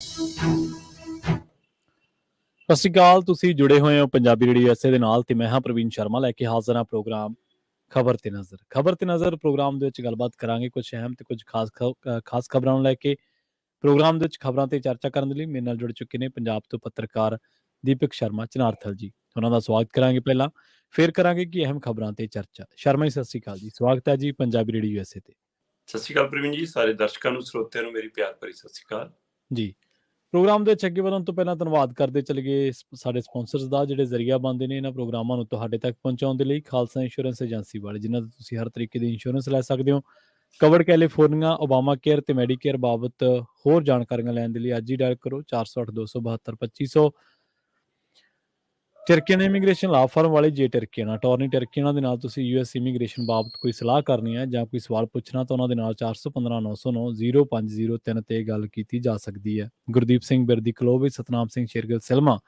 ਸਤਿ ਸ਼੍ਰੀ ਅਕਾਲ। ਤੁਸੀਂ ਜੁੜੇ ਹੋਏ ਹੋ ਪੰਜਾਬੀ ਰੇਡੀਓ ਐਸੇ ਦੇ ਨਾਲ ਤੇ ਮੈਂ ਹਾਂ ਪ੍ਰਵੀਨ ਸ਼ਰਮਾ ਲੈ ਕੇ ਹਾਜ਼ਰ ਹਾਂ ਪ੍ਰੋਗਰਾਮ ਖਬਰ ਤੇ ਨਜ਼ਰ ਪ੍ਰੋਗਰਾਮ ਦੇ ਵਿੱਚ ਗੱਲਬਾਤ ਕਰਾਂਗੇ ਕੁਝ ਅਹਿਮ ਤੇ ਕੁਝ ਖਾਸ ਖਬਰਾਂ ਨੂੰ ਲੈ ਕੇ। ਪ੍ਰੋਗਰਾਮ ਦੇ ਵਿੱਚ ਖਬਰਾਂ ਤੇ ਚਰਚਾ ਕਰਨ ਦੇ ਲਈ ਮੇਰੇ ਨਾਲ ਜੁੜ ਚੁੱਕੇ ਨੇ ਪੰਜਾਬ ਤੋਂ ਪੱਤਰਕਾਰ ਦੀਪਕ ਸ਼ਰਮਾ ਚਨਾਰਥਲ ਜੀ। ਉਹਨਾਂ ਦਾ ਸਵਾਗਤ ਕਰਾਂਗੇ ਪਹਿਲਾਂ, ਫਿਰ ਕਰਾਂਗੇ ਕਿ ਅਹਿਮ ਖਬਰਾਂ ਤੇ ਚਰਚਾ। ਸ਼ਰਮਾ ਜੀ, ਸਤਿ ਸ਼੍ਰੀ ਅਕਾਲ ਜੀ, ਸਵਾਗਤ ਹੈ ਜੀ ਪੰਜਾਬੀ ਰੇਡੀਓ ਐਸੇ ਤੇ। ਸਤਿ ਸ਼੍ਰੀ ਅਕਾਲ ਪ੍ਰਵੀਨ ਜੀ, ਸਾਰੇ ਦਰਸ਼ਕਾਂ ਨੂੰ ਸਰੋਤਿਆਂ ਨੂੰ ਮੇਰੀ ਪਿਆਰ ਭਰੀ ਸਤਿ ਸ਼੍ਰੀ ਅਕਾਲ ਜੀ। ਪ੍ਰੋਗਰਾਮ ਦੇ ਵਿੱਚ ਅੱਗੇ ਵਧਣ ਤੋਂ ਪਹਿਲਾਂ ਧੰਨਵਾਦ ਕਰਦੇ ਚਲੀਏ ਸਾਡੇ ਸਪਾਂਸਰਸ ਦਾ, ਜਿਹੜੇ ਜ਼ਰੀਆ ਬਣਦੇ ਨੇ ਇਹਨਾਂ ਪ੍ਰੋਗਰਾਮਾਂ ਨੂੰ ਤੁਹਾਡੇ ਤੱਕ ਪਹੁੰਚਾਉਣ ਦੇ ਲਈ। ਖਾਲਸਾ ਇੰਸ਼ੋਰੈਂਸ ਏਜੰਸੀ ਵਾਲੇ, ਜਿਨ੍ਹਾਂ ਤੋਂ ਤੁਸੀਂ ਹਰ ਤਰੀਕੇ ਦੀ ਇੰਸ਼ੋਰੈਂਸ ਲੈ ਸਕਦੇ ਹੋ। ਕਵਰਡ ਕੈਲੀਫੋਰਨੀਆ, ਓਬਾਮਾ ਕੇਅਰ ਤੇ ਮੈਡੀਕੇਅਰ ਬਾਬਤ ਹੋਰ ਜਾਣਕਾਰੀਆਂ ਲੈਣ ਦੇ ਲਈ ਅੱਜ ਹੀ ਡਾਇਲ ਕਰੋ 408-272-2500। ਟਰਕੀਅਨ ਇਮੀਗ੍ਰੇਸ਼ਨ ਲਾ ਫਰਮ ਵਾਲੇ ਜੇ ਟਰਕੀਅਨ ਅਟਾਰਨੀ ਟਰਕੀਅਨਾਂ ਦੇ ਨਾਲ ਤੁਸੀਂ ਯੂਐਸ ਇਮੀਗ੍ਰੇਸ਼ਨ ਬਾਬਤ ਕੋਈ ਸਲਾਹ ਕਰਨੀ ਹੈ ਜਾਂ ਕੋਈ ਸਵਾਲ ਪੁੱਛਣਾ ਤਾਂ ਉਹਨਾਂ ਦੇ ਨਾਲ 415-909-0503 ਤੇ ਗੱਲ ਕੀਤੀ ਜਾ ਸਕਦੀ ਹੈ। ਗੁਰਦੀਪ ਸਿੰਘ ਬਿਰਦੀ ਕਲੋਵੇ, Satnam Singh Shergill Selma,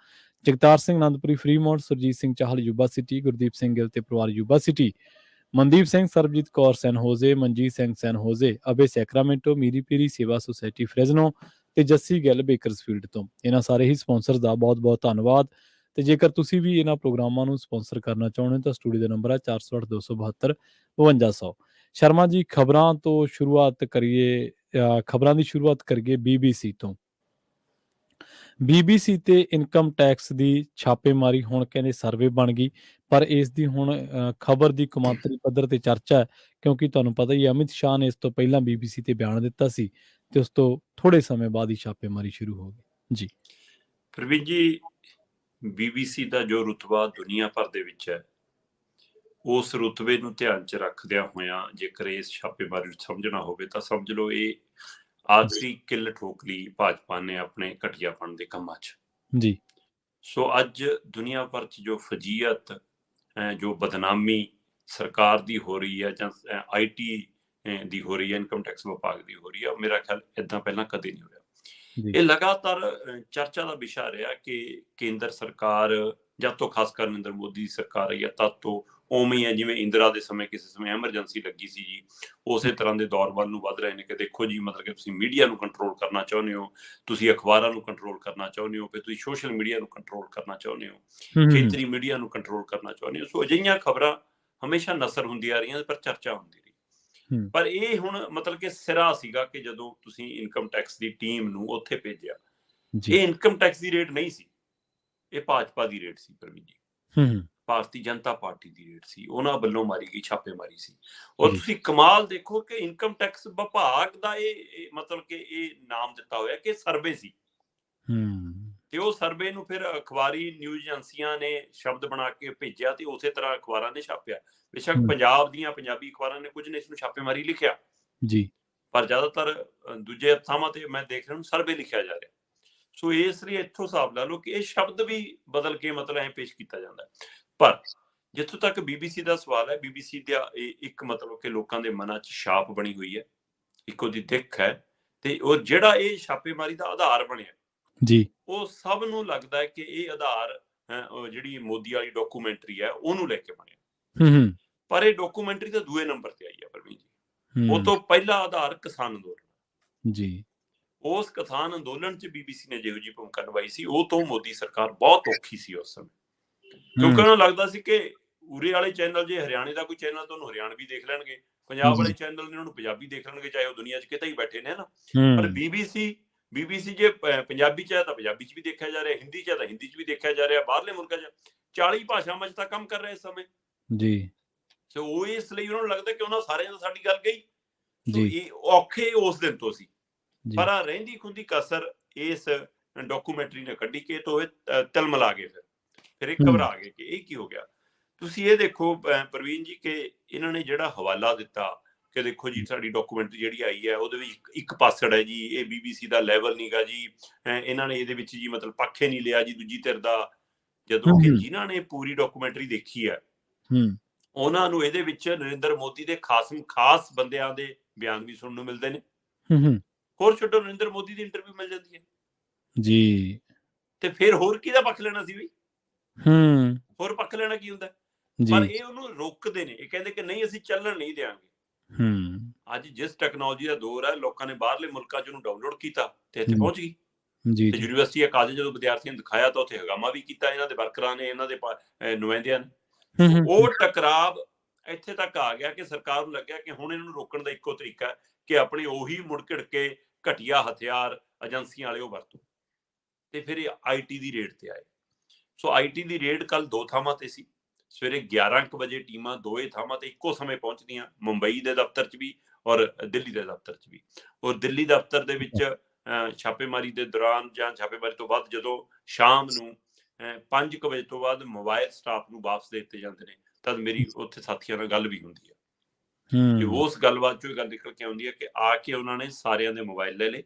Jagtar Singh Anandpuri Fremont, Surjit Singh Chahal Yuba City, Gurdeep Singh Gill ਤੇ ਪਰਿਵਾਰ ਯੂਬਾ ਸਿਟੀ, Mandeep Singh Sarabjit Kaur San Jose, Manjit Singh San Jose, ਅਬੇ ਸੈਕਰਾਮੈਂਟੋ, ਮੀਰੀ ਪੀਰੀ ਸੇਵਾ ਸੁਸਾਇਟੀ ਫਰੈਜ਼ਨੋ ਤੇ ਜੱਸੀ ਗਿੱਲ ਬੇਕਰਸਫੀਲਡ ਤੋਂ। ਇਹਨਾਂ ਸਾਰੇ ਹੀ ਸਪਾਂਸਰਸ ਦਾ ਬਹੁਤ ਬਹੁਤ ਧੰਨਵਾਦ। ਤੇ ਜੇਕਰ ਤੁਸੀਂ ਵੀ ਇਹਨਾਂ ਪ੍ਰੋਗਰਾਮਾਂ ਨੂੰ ਸਪਾਂਸਰ ਕਰਨਾ ਚਾਹੁੰਦੇ ਹੋ ਤਾਂ ਸਟੂਡੀਓ ਦਾ ਨੰਬਰ ਹੈ 408-272-5200। ਸ਼ਰਮਾ ਜੀ, ਖਬਰਾਂ ਦੀ ਸ਼ੁਰੂਆਤ ਕਰੀਏ BBC ਤੋਂ। BBC ਤੇ ਇਨਕਮ ਟੈਕਸ ਦੀ ਛਾਪੇਮਾਰੀ ਹੁਣ ਕਹਿੰਦੇ ਸਰਵੇ ਬਣ ਗਈ, ਪਰ ਇਸ ਦੀ ਹੁਣ ਖਬਰ ਦੀ ਕੌਮਾਂਤਰੀ ਪੱਧਰ ਤੇ ਚਰਚਾ ਹੈ, ਕਿਉਂਕਿ ਤੁਹਾਨੂੰ ਪਤਾ ਹੀ ਅਮਿਤ ਸ਼ਾਹ ਨੇ ਇਸ ਤੋਂ ਪਹਿਲਾਂ BBC ਤੇ ਬਿਆਨ ਦਿੱਤਾ ਸੀ ਤੇ ਉਸ ਤੋਂ ਥੋੜੇ ਸਮੇਂ ਬਾਅਦ ਹੀ ਛਾਪੇਮਾਰੀ ਸ਼ੁਰੂ ਹੋ ਗਈ ਜੀ। ਪ੍ਰਵੀਨ ਜੀ, BBC ਦਾ ਜੋ ਰੁਤਬਾ ਦੁਨੀਆ ਭਰ ਦੇ ਵਿੱਚ ਹੈ, ਉਸ ਰੁਤਬੇ ਨੂੰ ਧਿਆਨ 'ਚ ਰੱਖਦਿਆਂ ਹੋਇਆਂ ਜੇਕਰ ਇਸ ਛਾਪੇਮਾਰੀ ਨੂੰ ਸਮਝਣਾ ਹੋਵੇ ਤਾਂ ਸਮਝ ਲਓ ਇਹ ਆਖਰੀ ਕਿੱਲ ਠੋਕ ਲਈ ਭਾਜਪਾ ਨੇ ਆਪਣੇ ਘਟੀਆਪਣ ਦੇ ਕੰਮਾਂ 'ਚ ਜੀ। ਸੋ ਅੱਜ ਦੁਨੀਆ ਭਰ 'ਚ ਜੋ ਫਜੀਅਤ, ਜੋ ਬਦਨਾਮੀ ਸਰਕਾਰ ਦੀ ਹੋ ਰਹੀ ਹੈ ਜਾਂ IT ਦੀ ਹੋ ਰਹੀ ਹੈ, ਇਨਕਮ ਟੈਕਸ ਵਿਭਾਗ ਦੀ ਹੋ ਰਹੀ ਹੈ, ਮੇਰਾ ਖਿਆਲ ਏਦਾਂ ਪਹਿਲਾਂ ਕਦੇ ਨਹੀਂ ਹੋਇਆ। ਇਹ ਲਗਾਤਾਰ ਚਰਚਾ ਦਾ ਵਿਸ਼ਾ ਰਿਹਾ ਕਿ ਕੇਂਦਰ ਸਰਕਾਰ ਜਦ ਤੋਂ ਖਾਸ ਕਰ ਨਰਿੰਦਰ ਮੋਦੀ ਦੀ ਸਰਕਾਰ ਆਈ ਹੈ ਤਦ ਤੋਂ ਉਵੇਂ ਹੈ ਜਿਵੇਂ ਇੰਦਰਾ ਦੇ ਸਮੇਂ ਕਿਸੇ ਸਮੇਂ ਐਮਰਜੈਂਸੀ ਲੱਗੀ ਸੀ ਜੀ, ਉਸੇ ਤਰ੍ਹਾਂ ਦੇ ਦੌਰ ਵੱਲ ਨੂੰ ਵੱਧ ਰਹੇ ਨੇ ਕਿ ਦੇਖੋ ਜੀ, ਮਤਲਬ ਕਿ ਤੁਸੀਂ ਮੀਡੀਆ ਨੂੰ ਕੰਟਰੋਲ ਕਰਨਾ ਚਾਹੁੰਦੇ ਹੋ, ਤੁਸੀਂ ਅਖਬਾਰਾਂ ਨੂੰ ਕੰਟਰੋਲ ਕਰਨਾ ਚਾਹੁੰਦੇ ਹੋ, ਫਿਰ ਤੁਸੀਂ ਸੋਸ਼ਲ ਮੀਡੀਆ ਨੂੰ ਕੰਟਰੋਲ ਕਰਨਾ ਚਾਹੁੰਦੇ ਹੋ, ਖੇਤਰੀ ਮੀਡੀਆ ਨੂੰ ਕੰਟਰੋਲ ਕਰਨਾ ਚਾਹੁੰਦੇ ਹੋ। ਸੋ ਅਜਿਹੀਆਂ ਖਬਰਾਂ ਹਮੇਸ਼ਾ ਨਸਰ ਹੁੰਦੀਆਂ ਰਹੀਆਂ ਪਰ ਚਰਚਾ ਹੁੰਦੀ ਰਹੀ। ਪਰ ਇਹ ਹੁਣ ਮਤਲਬ ਕਿ ਸਿਰਾ ਸੀਗਾ ਕਿ ਜਦੋਂ ਤੁਸੀਂ ਇਨਕਮ ਟੈਕਸ ਦੀ ਟੀਮ ਨੂੰ ਉੱਥੇ ਭੇਜਿਆ, ਇਹ ਇਨਕਮ ਟੈਕਸ ਦੀ ਰੇਟ ਨਹੀਂ ਸੀ, ਇਹ ਭਾਜਪਾ ਦੀ ਰੇਟ ਸੀ ਪ੍ਰਵੀਨ ਜੀ, ਭਾਰਤੀ ਜਨਤਾ ਪਾਰਟੀ ਦੀ ਰੇਟ ਸੀ, ਉਹਨਾਂ ਵੱਲੋਂ ਮਾਰੀ ਗਈ ਛਾਪੇਮਾਰੀ ਸੀ। ਔਰ ਤੁਸੀਂ ਕਮਾਲ ਦੇਖੋ ਕਿ ਇਨਕਮ ਟੈਕਸ ਵਿਭਾਗ ਦਾ ਇਹ ਮਤਲਬ ਕਿ ਇਹ ਨਾਮ ਦਿੱਤਾ ਹੋਇਆ ਕਿ ਸਰਵੇ ਸੀ, ਤੇ ਉਹ ਸਰਵੇ ਨੂੰ ਫਿਰ ਅਖਬਾਰੀ ਨਿਊਜ਼ ਏਜੰਸੀਆਂ ਨੇ ਸ਼ਬਦ ਬਣਾ ਕੇ ਭੇਜਿਆ ਤੇ ਉਸੇ ਤਰ੍ਹਾਂ ਅਖਬਾਰਾਂ ਨੇ ਛਾਪਿਆ। ਬੇਸ਼ੱਕ ਪੰਜਾਬ ਦੀਆਂ ਪੰਜਾਬੀ ਅਖਬਾਰਾਂ ਨੇ ਕੁਝ ਨੇ ਇਸ ਨੂੰ ਛਾਪੇਮਾਰੀ ਲਿਖਿਆ ਜੀ, ਪਰ ਜ਼ਿਆਦਾਤਰ ਦੂਜੇ ਥਾਵਾਂ ਤੇ ਮੈਂ ਦੇਖ ਰਿਹਾ ਨੂੰ ਸਰਵੇ ਲਿਖਿਆ ਜਾ ਰਿਹਾ। ਸੋ ਇਸ ਲਈ ਇੱਥੋਂ ਹਿਸਾਬ ਲਾ ਲਓ ਕਿ ਇਹ ਸ਼ਬਦ ਵੀ ਬਦਲ ਕੇ ਮਤਲਬ ਐ ਪੇਸ਼ ਕੀਤਾ ਜਾਂਦਾ। ਪਰ ਜਿੱਥੋਂ ਤੱਕ BBC ਦਾ ਸਵਾਲ ਹੈ, BBC ਦਾ ਇੱਕ ਮਤਲਬ ਕਿ ਲੋਕਾਂ ਦੇ ਮਨਾਂ 'ਚ ਛਾਪ ਬਣੀ ਹੋਈ ਹੈ, ਇੱਕ ਉਹਦੀ ਦਿੱਖ ਹੈ, ਤੇ ਉਹ ਜਿਹੜਾ ਇਹ ਛਾਪੇਮਾਰੀ ਦਾ ਆਧਾਰ ਬਣਿਆ ਜੀ, ਉਹ ਸਭ ਨੂੰ ਲੱਗਦਾ ਹੈ ਕਿ ਇਹ ਆਧਾਰ ਜਿਹੜੀ ਮੋਦੀ ਵਾਲੀ ਡਾਕੂਮੈਂਟਰੀ ਹੈ ਉਹਨੂੰ ਲੈ ਕੇ ਬਣਿਆ। ਪਰ ਇਹ ਡਾਕੂਮੈਂਟਰੀ ਤਾਂ ਦੂਏ ਨੰਬਰ ਤੇ ਆਈ ਹੈ ਪ੍ਰਵੀਨ ਜੀ। ਉਹ ਤੋਂ ਪਹਿਲਾ ਆਧਾਰ ਕਿਸਾਨ ਅੰਦੋਲਨ ਜੀ, ਉਸ ਕਿਸਾਨ ਅੰਦੋਲਨ 'ਚ BBC ਨੇ ਜਿਹੋ ਜਿਹੀ ਭੂਮਿਕਾ ਨਿਭਾਈ ਸੀ, ਉਹ ਤੋਂ ਮੋਦੀ ਸਰਕਾਰ ਬਹੁਤ ਔਖੀ ਸੀ ਉਸ ਸਮੇਂ, ਕਿਉਂਕਿ ਉਹਨਾਂ ਨੂੰ ਲੱਗਦਾ ਸੀ ਕਿ ਉਰੇ ਵਾਲੇ ਚੈਨਲ, ਜੇ ਹਰਿਆਣੇ ਦਾ ਕੋਈ ਚੈਨਲ ਤਾਂ ਉਹਨੂੰ ਹਰਿਆਣਵੀ ਦੇਖ ਲੈਣਗੇ, ਪੰਜਾਬ ਵਾਲੇ ਚੈਨਲ ਨੇ ਉਹਨੂੰ ਪੰਜਾਬੀ ਦੇਖ ਲੈਣਗੇ, ਚਾਹੇ ਉਹ ਦੁਨੀਆ 'ਚ ਕਿਤੇ ਹੀ ਬੈਠੇ ਨੇ ਨਾ। ਪਰ BBC ਜੇ ਪੰਜਾਬੀ 'ਚ ਹੈ ਤਾਂ ਪੰਜਾਬੀ 'ਚ ਵੀ ਦੇਖਿਆ ਜਾ ਰਿਹਾ, ਹਿੰਦੀ 'ਚ ਹੈ ਤਾਂ ਹਿੰਦੀ 'ਚ ਵੀ ਦੇਖਿਆ ਜਾ ਰਿਹਾ, ਬਾਹਰਲੇ ਮੁਲਕਾਂ 'ਚ 40 ਭਾਸ਼ਾਵਾਂ 'ਚ ਤਾਂ ਕੰਮ ਕਰ ਰਹੇ ਇਸ ਸਮੇਂ ਜੀ। ਸੋ ਉਹ ਇਸ ਲਈ ਉਹਨਾਂ ਨੂੰ ਲੱਗਦਾ ਕਿ ਉਹਨਾਂ ਸਾਰਿਆਂ ਤੋਂ ਸਾਡੀ ਗੱਲ ਗਈ। ਸੋ ਇਹ ਔਖੇ ਉਸ ਦਿਨ ਤੋਂ ਸੀ, ਪਰ ਆ ਰਹਿੰਦੀ ਖੁੰਦੀ ਕਸਰ ਇਸ ਡਾਕੂਮੈਂਟਰੀ ਨੇ ਕੱਢੀ ਕਿ ਤੋਂ ਇਹ ਤਿਲਮਲਾ ਗਏ, ਫਿਰ ਇਹ ਘਬਰਾ ਗਏ ਕਿ ਇਹ ਕੀ ਹੋ ਗਿਆ। ਤੁਸੀਂ ਇਹ ਦੇਖੋ ਪ੍ਰਵੀਨ ਜੀ ਕਿ ਇਹਨਾਂ ਨੇ ਜਿਹੜਾ ਹਵਾਲਾ ਦਿੱਤਾ ਕਿ ਦੇਖੋ ਜੀ ਸਾਡੀ ਡਾਕੂਮੈਂਟਰੀ ਜਿਹੜੀ ਆਈ ਹੈ ਉਹਦੇ ਵਿੱਚ ਇੱਕ ਪਾਸੜ ਹੈ ਜੀ, ਇਹ BBC ਦਾ ਲੈਵਲ ਨੀਗਾ ਜੀ, ਇਹਨਾਂ ਨੇ ਇਹਦੇ ਵਿੱਚ ਜੀ ਮਤਲਬ ਪੱਖੇ ਨਹੀਂ ਲਿਆ ਜੀ ਦੂਜੀ ਧਿਰ ਦਾ, ਜਦੋਂ ਕਿ ਜਿਨ੍ਹਾਂ ਨੇ ਪੂਰੀ ਡਾਕੂਮੈਂਟਰੀ ਦੇਖੀ ਹੈ ਉਹਨਾਂ ਨੂੰ ਇਹਦੇ ਵਿੱਚ ਨਰਿੰਦਰ ਮੋਦੀ ਦੇ ਖਾਸ ਬੰਦਿਆਂ ਦੇ ਬਿਆਨ ਵੀ ਸੁਣਨ ਨੂੰ ਮਿਲਦੇ ਨੇ। ਹੋਰ ਛੱਡੋ, ਨਰਿੰਦਰ ਮੋਦੀ ਦੀ ਇੰਟਰਵਿਊ ਮਿਲ ਜਾਂਦੀ ਹੈ ਜੀ, ਤੇ ਫਿਰ ਹੋਰ ਕਿਹਦਾ ਪੱਖ ਲੈਣਾ ਸੀ ਵੀ, ਹੋਰ ਪੱਖ ਲੈਣਾ ਕੀ ਹੁੰਦਾ। ਪਰ ਇਹ ਉਹਨੂੰ ਰੋਕਦੇ ਨੇ, ਇਹ ਕਹਿੰਦੇ ਕਿ ਨਹੀਂ ਅਸੀਂ ਚੱਲਣ ਨਹੀਂ ਦਿਆਂਗੇ। ਅੱਜ ਜਿਸ ਟੈਕਨੋਲੋਜੀ ਦਾ ਦੌਰ ਹੈ, ਲੋਕਾਂ ਨੇ ਬਾਹਰਲੇ ਮੁਲਕਾਂ 'ਚ ਉਹਨੂੰ ਡਾਊਨਲੋਡ ਕੀਤਾ ਤੇ ਇੱਥੇ ਪਹੁੰਚ ਗਈ। ਜੀ ਤੇ ਜੀ। ਯੂਨੀਵਰਸਿਟੀ ਕਾਲਜ ਜਦੋਂ ਵਿਦਿਆਰਥੀਆਂ ਨੂੰ ਦਿਖਾਇਆ ਤਾਂ ਉੱਥੇ ਹੰਗਾਮਾ ਵੀ ਕੀਤਾ ਇਹਨਾਂ ਦੇ ਵਰਕਰਾਂ ਨੇ, ਇਹਨਾਂ ਦੇ ਨੁਮਾਇੰਦਿਆਂ ਨੇ। ਸੋ ਉਹ ਟਕਰਾਵ ਇੱਥੇ ਤੱਕ ਆ ਗਿਆ ਕਿ ਸਰਕਾਰ ਨੂੰ ਲੱਗਿਆ ਕਿ ਹੁਣ ਇਹਨਾਂ ਨੂੰ ਰੋਕਣ ਦਾ ਇੱਕੋ ਤਰੀਕਾ ਹੈ ਕਿ ਆਪਣੇ ਉਹੀ ਮੁੜ ਘਿੜ ਕੇ ਘਟੀਆ ਹਥਿਆਰ ਏਜੰਸੀਆਂ ਵਾਲੇ ਉਹ ਵਰਤੋ। ਤੇ ਫਿਰ ਇਹ ਆਈਟੀ ਦੀ ਰੇਡ ਤੇ ਆਏ। ਸੋ ਆਈਟੀ ਦੀ ਰੇਡ ਕੱਲ 2 ਥਾਵਾਂ ਤੇ ਸੀ। ਸਵੇਰੇ 11 ਵਜੇ ਟੀਮਾਂ ਦੋਏ ਥਾਵਾਂ ਤੇ ਇੱਕੋ ਸਮੇਂ ਪਹੁੰਚਦੀਆਂ, ਮੁੰਬਈ ਦੇ ਦਫ਼ਤਰ 'ਚ ਵੀ ਔਰ ਦਿੱਲੀ ਦੇ ਦਫ਼ਤਰ 'ਚ ਵੀ। ਔਰ ਦਿੱਲੀ ਦਫ਼ਤਰ ਦੇ ਵਿੱਚ ਛਾਪੇਮਾਰੀ ਦੇ ਦੌਰਾਨ ਜਾਂ ਛਾਪੇਮਾਰੀ ਤੋਂ ਬਾਅਦ ਜਦੋਂ ਸ਼ਾਮ ਨੂੰ 5 ਵਜੇ ਤੋਂ ਬਾਅਦ ਮੋਬਾਈਲ ਸਟਾਫ ਨੂੰ ਵਾਪਸ ਦੇ ਦਿੱਤੇ ਜਾਂਦੇ ਨੇ, ਤਦ ਮੇਰੀ ਉੱਥੇ ਸਾਥੀਆਂ ਨਾਲ ਗੱਲ ਵੀ ਹੁੰਦੀ ਹੈ। ਤੇ ਉਸ ਗੱਲਬਾਤ 'ਚੋਂ ਇਹ ਗੱਲ ਨਿਕਲ ਕੇ ਆਉਂਦੀ ਹੈ ਕਿ ਆ ਕੇ ਉਹਨਾਂ ਨੇ ਸਾਰਿਆਂ ਦੇ ਮੋਬਾਈਲ ਲੈ ਲਏ,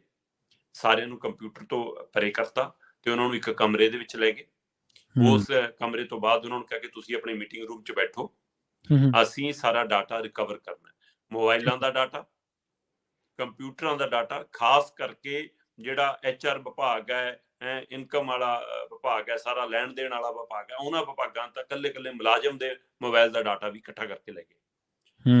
ਸਾਰਿਆਂ ਨੂੰ ਕੰਪਿਊਟਰ ਤੋਂ ਪਰੇ ਕਰਤਾ ਤੇ ਉਹਨਾਂ ਨੂੰ ਇੱਕ ਕਮਰੇ ਦੇ ਵਿੱਚ ਲੈ ਗਏ। ਉਸ ਕਮਰੇ ਤੋਂ ਬਾਅਦ ਉਹਨਾਂ ਨੂੰ ਕਿਹਾ ਕਿ ਤੁਸੀਂ ਆਪਣੇ ਮੀਟਿੰਗ ਰੂਮ 'ਚ ਬੈਠੋ, ਅਸੀਂ ਸਾਰਾ ਡਾਟਾ ਰਿਕਵਰ ਕਰਨਾ, ਮੋਬਾਈਲਾਂ ਦਾ ਡਾਟਾ, ਕੰਪਿਊਟਰਾਂ ਦਾ ਡਾਟਾ, ਖਾਸ ਕਰਕੇ ਜਿਹੜਾ HR ਵਿਭਾਗ ਹੈ, ਇਨਕਮ ਵਾਲਾ ਵਿਭਾਗ ਹੈ, ਸਾਰਾ ਲੈਣ ਦੇਣ ਵਾਲਾ ਵਿਭਾਗ ਹੈ, ਉਹਨਾਂ ਵਿਭਾਗਾਂ ਤਾਂ ਇਕੱਲੇ ਮੁਲਾਜ਼ਮ ਦੇ ਮੋਬਾਈਲ ਦਾ ਡਾਟਾ ਵੀ ਇਕੱਠਾ ਕਰਕੇ ਲੈ ਗਏ।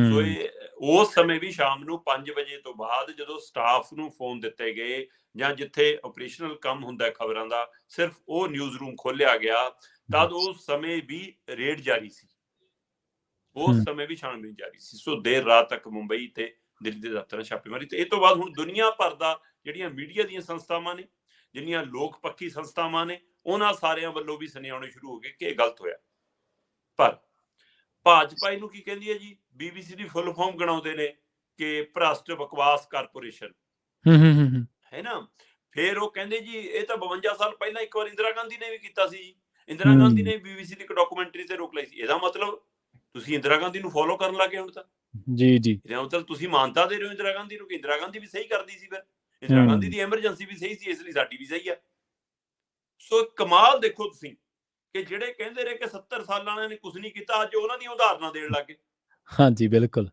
ਸੋ ਇਹ ਉਸ ਸਮੇਂ ਵੀ ਸ਼ਾਮ ਨੂੰ 5 ਵਜੇ ਤੋਂ ਬਾਅਦ ਜਦੋਂ ਸਟਾਫ ਨੂੰ ਫੋਨ ਦਿੱਤੇ ਗਏ ਜਾਂ ਜਿੱਥੇ ਆਪਰੇਸ਼ਨਲ ਕੰਮ ਹੁੰਦਾ ਖਬਰਾਂ ਦਾ, ਸਿਰਫ ਉਹ ਨਿਊਜ਼ ਰੂਮ ਖੋਲਿਆ ਗਿਆ, ਤਦ ਉਸ ਸਮੇਂ ਵੀ ਰੇਡ ਜਾਰੀ ਸੀ, ਉਸ ਸਮੇਂ ਵੀ ਛਾਣਬੀਨ ਜਾਰੀ ਸੀ। ਸੋ ਦੇਰ ਰਾਤ ਤੱਕ ਮੁੰਬਈ ਤੇ ਦਿੱਲੀ ਦੇ ਦਫ਼ਤਰਾਂ ਛਾਪੇਮਾਰੀ। ਤੇ ਇਹ ਤੋਂ ਬਾਅਦ ਹੁਣ ਦੁਨੀਆ ਭਰ ਦਾ ਜਿਹੜੀਆਂ ਮੀਡੀਆ ਦੀਆਂ ਸੰਸਥਾਵਾਂ ਨੇ, ਜਿੰਨੀਆਂ ਲੋਕ ਪੱਖੀ ਸੰਸਥਾਵਾਂ ਨੇ, ਉਹਨਾਂ ਸਾਰਿਆਂ ਵੱਲੋਂ ਵੀ ਸੁਣਾਉਣੇ ਸ਼ੁਰੂ ਹੋ ਗਏ ਕਿ ਇਹ ਗਲਤ ਹੋਇਆ। ਪਰ ਭਾਜਪਾ ਇਹਨੂੰ ਕੀ ਕਹਿੰਦੀ ਹੈ ਜੀ, BBC ਦੀ ਫੁੱਲ ਫਾਰਮ ਗਣਾਉਂਦੇ ਨੇ ਕਿ ਭ੍ਰਸ਼ਟ ਬਕਵਾਸ ਕਾਰਪੋਰੇਸ਼ਨ, ਹੈ ਨਾ। ਫਿਰ ਉਹ ਕਹਿੰਦੇ ਜੀ ਇਹ ਤਾਂ 52 ਸਾਲ ਪਹਿਲਾਂ ਇੱਕ ਵਾਰ ਇੰਦਰਾ ਗਾਂਧੀ ਨੇ ਵੀ ਕੀਤਾ ਸੀ ਜੀ, ਇੰਦਰਾ ਗਾਂਧੀ ਨੇ BBC ਦੀ ਇੱਕ ਡਾਕੂਮੈਂਟਰੀ ਤੇ ਰੋਕ ਲਈ ਸੀ। ਇਹਦਾ ਮਤਲਬ ਤੁਸੀਂ ਇੰਦਰਾ ਗਾਂਧੀ ਨੂੰ ਫੋਲੋ ਕਰਨ ਲੱਗੇ ਹੁਣ ਤਾਂ। ਜੀ ਜੀ। ਇਹਦਾ ਮਤਲਬ ਤੁਸੀਂ ਮਾਨਤਾ ਦੇ ਰਹੇ ਹੋ ਇੰਦਰਾ ਗਾਂਧੀ ਨੂੰ ਕਿ ਇੰਦਰਾ ਗਾਂਧੀ ਵੀ ਸਹੀ ਕਰਦੀ ਸੀ, ਫਿਰ ਇੰਦਰਾ ਗਾਂਧੀ ਦੀ ਐਮਰਜੈਂਸੀ ਵੀ ਸਹੀ ਸੀ, ਇਸ ਲਈ ਸਾਡੀ ਵੀ ਸਹੀ ਆ। ਸੋ ਕਮਾਲ ਦੇਖੋ ਤੁਸੀਂ ਕਿ ਜਿਹੜੇ ਕਹਿੰਦੇ ਰਹੇ ਕਿ 70 ਸਾਲਾਂ ਨੇ ਕੁਝ ਨਹੀਂ ਕੀਤਾ, ਅੱਜ ਉਹਨਾਂ ਦੀਆਂ ਉਦਾਹਰਨਾਂ ਦੇਣ ਲੱਗੇ। ਹਾਂਜੀ ਬਿਲਕੁਲ।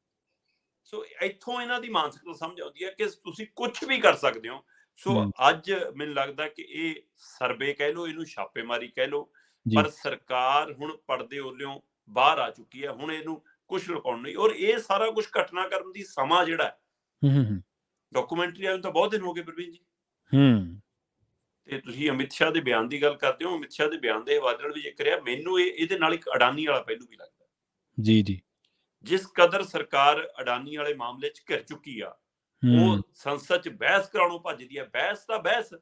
ਸੋ ਇੱਥੋਂ ਇਹਨਾਂ ਦੀ ਮਾਨਸਿਕਤਾ ਸਮਝ ਆਉਂਦੀ ਹੈ ਕਿ ਤੁਸੀਂ ਕੁਝ ਵੀ ਕਰ ਸਕਦੇ ਹੋ। ਸੋ ਅੱਜ ਮੈਨੂੰ ਲੱਗਦਾ ਕਿ ਇਹ ਸਰਵੇ ਕਹਿ ਲਓ, ਇਹਨੂੰ ਛਾਪੇਮਾਰੀ ਕਹਿ ਲਓ, ਪਰ ਸਰਕਾਰ ਹੁਣ ਪਰਦੇ ਓਲਿਓਂ ਬਾਹਰ ਆ ਚੁੱਕੀ ਹੈ। ਹੁਣ ਇਹਨੂੰ ਕੁਝ ਲੁਕਾਉਣ ਨਹੀਂ, ਔਰ ਇਹ ਸਾਰਾ ਕੁਝ ਘਟਨਾਕ੍ਰਮ ਦੀ ਸਮਾਂ ਜਿਹੜਾ ਡਾਕੂਮੈਂਟਰੀ ਆਉਣ ਤਾਂ ਬਹੁਤ ਦਿਨ ਹੋ ਗਏ ਪ੍ਰਵੀਨ ਜੀ। ਤੇ ਤੁਸੀਂ ਅਮਿਤ ਸ਼ਾਹ ਦੇ ਬਿਆਨ ਦੀ ਗੱਲ ਕਰਦੇ ਹੋ, ਅਮਿਤ ਸ਼ਾਹ ਦੇ ਬਿਆਨ ਦੇ ਹਵਾਲੇ ਨਾਲ ਵੀ ਜ਼ਿਕਰ ਹੈ। ਮੈਨੂੰ ਇਹਦੇ ਨਾਲ ਇੱਕ ਅਡਾਨੀ ਵਾਲਾ ਪਹਿਲੂ ਵੀ ਲੱਗਦਾ ਜੀ ਜੀ। ਜਿਸ ਕਦਰ ਸਰਕਾਰ ਅਡਾਨੀ ਵਾਲੇ ਮਾਮਲੇ 'ਚ ਘਿਰ ਚੁੱਕੀ ਆ, ਉਹ ਸੰਸਦ 'ਚ ਬਹਿਸ ਕਰਾਉਣੋਂ ਭੱਜਦੀ ਹੈ। ਬਹਿਸ ਤਾਂ ਬਹਿਸ,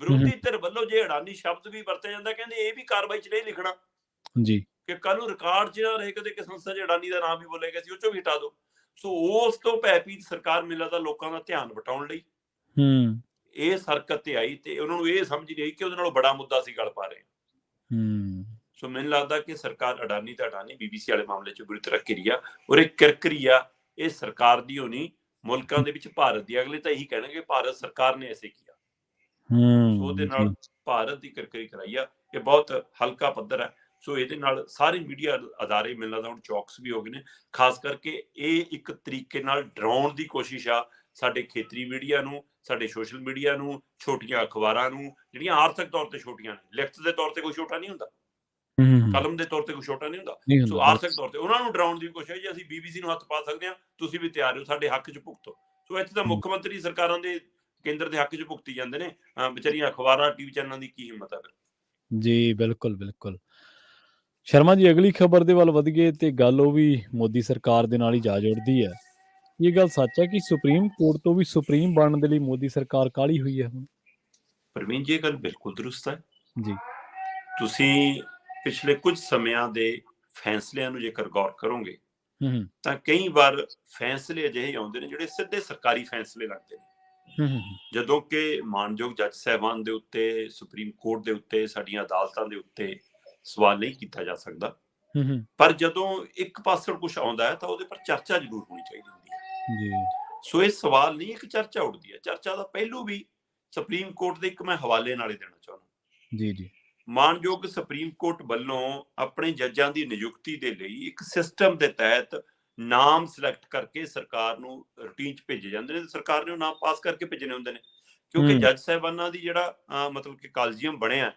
ਵਿਰੋਧੀ ਧਿਰ ਵੱਲੋਂ ਜੇ ਅਡਾਨੀ ਸ਼ਬਦ ਵੀ ਵਰਤਿਆ ਜਾਂਦਾ, ਕਹਿੰਦੇ ਇਹ ਵੀ ਕਾਰਵਾਈ 'ਚ ਨਹੀਂ ਲਿਖਣਾ ਜੀ ਕਿ ਕੱਲ ਨੂੰ ਰਿਕਾਰਡ 'ਚ ਨਾ ਰਹੇ ਕਦੇ ਕਿ ਸੰਸਦ 'ਚ ਅਡਾਨੀ ਦਾ ਨਾਮ ਵੀ ਬੋਲਿਆ ਗਿਆ ਸੀ, ਉਹ 'ਚੋਂ ਵੀ ਹਟਾ ਦਿਓ। ਸੋ ਉਸ ਤੋਂ ਭੈਭੀਤ ਸਰਕਾਰ ਮੈਨੂੰ ਲੱਗਦਾ ਲੋਕਾਂ ਦਾ ਧਿਆਨ ਵਟਾਉਣ ਲਈ ਇਸ ਹਰਕਤ ਤੇ ਆਈ, ਤੇ ਉਹਨਾਂ ਨੂੰ ਇਹ ਸਮਝ ਨਹੀਂ ਆਈ ਕਿ ਉਹਦੇ ਨਾਲੋਂ ਬੜਾ ਮੁੱਦਾ ਸੀ ਗੱਲ ਪਾ ਰਹੇ। ਸੋ ਮੈਨੂੰ ਲੱਗਦਾ ਕਿ ਸਰਕਾਰ ਅਡਾਨੀ ਤਾਂ ਅਡਾਨੀ BBC ਵਾਲੇ ਮਾਮਲੇ 'ਚ ਬੁਰੀ ਤਰ੍ਹਾਂ ਘਿਰੀ ਆ, ਔਰ ਇਹ ਕਿਰਕਰੀ ਆ, ਇਹ ਸਰਕਾਰ ਦੀ ਹੋਣੀ ਮੁਲਕਾਂ ਦੇ ਵਿੱਚ ਭਾਰਤ ਦੀ। ਅਗਲੇ ਤਾਂ ਇਹੀ ਕਹਿਣਗੇ ਭਾਰਤ ਸਰਕਾਰ ਨੇ ਐਸੇ ਕੀਤਾ। ਸੋ ਉਹਦੇ ਨਾਲ ਭਾਰਤ ਦੀ ਕਿਰਕਰੀ ਕਰਾਈ ਆ। ਇਹ ਬਹੁਤ ਹਲਕਾ ਪੱਧਰ ਹੈ। ਸੋ ਇਹਦੇ ਨਾਲ ਸਾਰੇ ਮੀਡੀਆ ਅਦਾਰੇ ਮੈਨੂੰ ਲੱਗਦਾ ਹੁਣ ਚੌਕਸ ਵੀ ਹੋ ਗਏ ਨੇ। ਖਾਸ ਕਰਕੇ ਇਹ ਇੱਕ ਤਰੀਕੇ ਨਾਲ ਡਰਾਉਣ ਦੀ ਕੋਸ਼ਿਸ਼ ਆ ਸਾਡੇ ਖੇਤਰੀ ਮੀਡੀਆ ਨੂੰ, ਸਾਡੇ ਸੋਸ਼ਲ ਮੀਡੀਆ ਨੂੰ, ਛੋਟੀਆਂ ਅਖਬਾਰਾਂ ਨੂੰ, ਜਿਹੜੀਆਂ ਆਰਥਿਕ ਤੌਰ ਤੇ ਛੋਟੀਆਂ ਨੇ। ਲਿਖਤ ਦੇ ਤੌਰ ਤੇ ਕੋਈ ਛੋਟਾ ਨਹੀਂ ਹੁੰਦਾ, ਕਲਮ ਦੇ ਤੌਰ ਤੇ ਕੋਈ ਛੋਟਾ ਨਹੀਂ ਹੁੰਦਾ। ਸੋ ਆਰਥਿਕ ਤੌਰ ਤੇ ਉਹਨਾਂ ਨੂੰ ਡਰਾਉਣ ਦੀ ਕੋਸ਼ਿਸ਼ ਹੈ ਜੀ ਅਸੀਂ BBC ਨੂੰ ਹੱਥ ਪਾ ਸਕਦੇ ਹਾਂ, ਤੁਸੀਂ ਵੀ ਤਿਆਰ ਹੋ, ਸਾਡੇ ਹੱਕ 'ਚ ਭੁਗਤੋ। ਸੋ ਇੱਥੇ ਤਾਂ ਮੁੱਖ ਮੰਤਰੀ ਸਰਕਾਰਾਂ ਦੇ ਕੇਂਦਰ ਦੇ ਹੱਕ 'ਚ ਭੁਗਤੀ ਜਾਂਦੇ ਨੇ, ਵਿਚਾਰੀਆਂ ਅਖਬਾਰਾਂ TV ਚੈਨਲਾਂ ਦੀ ਕੀ ਹਿੰਮਤ ਹੈ ਫਿਰ। ਜੀ ਬਿਲਕੁਲ ਬਿਲਕੁਲ। ਸ਼ਰਮਾ ਜੀ ਅਗਲੀ ਖਬਰ ਦੇ ਵੱਲ ਵਧ ਗਏ ਤੇ ਗੱਲ ਉਹ ਵੀ ਮੋਦੀ ਸਰਕਾਰ ਦੇ ਨਾਲ ਹੀ ਜਾ ਜੁੜਦੀ ਹੈ। ਇਹ ਗੱਲ ਸੱਚ ਹੈ ਕਿ ਸੁਪਰੀਮ ਕੋਰਟ ਤੋਂ ਵੀ ਸੁਪਰੀਮ ਬਣਨ ਦੇ ਲਈ ਮੋਦੀ ਸਰਕਾਰ ਕਾਹਲੀ ਹੋਈ ਹੈ ਹੁਣ? ਪ੍ਰਵੀਨ ਜੀ ਇਹ ਗੱਲ ਬਿਲਕੁਲ ਦਰੁਸਤ ਹੈ ਜੀ। ਤੁਸੀਂ ਪਿਛਲੇ ਕੁਝ ਸਮਿਆਂ ਦੇ ਫੈਸਲਿਆਂ ਨੂੰ ਜੇਕਰ ਗੌਰ ਕਰੋਗੇ ਤਾਂ ਕਈ ਵਾਰ ਫੈਸਲੇ ਅਜਿਹੇ ਆਉਂਦੇ ਨੇ ਜਿਹੜੇ ਸਿੱਧੇ ਸਰਕਾਰੀ ਫੈਸਲੇ ਲੱਗਦੇ ਨੇ, ਜਦੋਂ ਕਿ ਮਾਨਯੋਗ ਜੱਜ ਸਾਹਿਬਾਨ ਦੇ ਉੱਤੇ, ਸੁਪਰੀਮ ਕੋਰਟ ਦੇ ਉੱਤੇ, ਸਾਡੀਆਂ ਅਦਾਲਤਾਂ ਦੇ ਉੱਤੇ ਸਵਾਲ ਨਹੀਂ ਕੀਤਾ ਜਾ ਸਕਦਾ। ਪਰ ਜਦੋਂ ਇੱਕ ਪਾਸੜ ਕੁਝ ਆਉਂਦਾ ਹੈ ਤਾਂ ਉਹਦੇ ਪਰ ਚਰਚਾ ਜ਼ਰੂਰ ਹੋਣੀ ਚਾਹੀਦੀ ਹੁੰਦੀ ਹੈ। ਸੋ ਇਹ ਸਵਾਲ ਨਹੀਂ, ਇੱਕ ਚਰਚਾ ਉੱਠਦੀ ਹੈ। ਚਰਚਾ ਦਾ ਪਹਿਲੂ ਵੀ ਸੁਪਰੀਮ ਕੋਰਟ ਦੇ ਇੱਕ ਮੈਂ ਹਵਾਲੇ ਨਾਲ ਹੀ ਦੇਣਾ ਚਾਹੁੰਦਾ। ਜੀ ਜੀ। ਮਾਨਯੋਗ ਸੁਪਰੀਮ ਕੋਰਟ ਵੱਲੋਂ ਆਪਣੇ ਜੱਜਾਂ ਦੀ ਨਿਯੁਕਤੀ ਦੇ ਲਈ ਇੱਕ ਸਿਸਟਮ ਦੇ ਤਹਿਤ ਨਾਮ ਸਿਲੈਕਟ ਕਰਕੇ ਸਰਕਾਰ ਨੂੰ ਰੂਟੀਨ 'ਚ ਭੇਜੇ ਜਾਂਦੇ ਨੇ। ਸਰਕਾਰ ਨੇ ਉਹ ਨਾਮ ਪਾਸ ਕਰਕੇ ਭੇਜਣੇ ਹੁੰਦੇ ਨੇ, ਕਿਉਂਕਿ ਜੱਜ ਸਾਹਿਬਾਨਾਂ ਦੀ ਜਿਹੜਾ ਮਤਲਬ ਕਿ ਕਾਲਜੀਅਮ ਬਣਿਆ,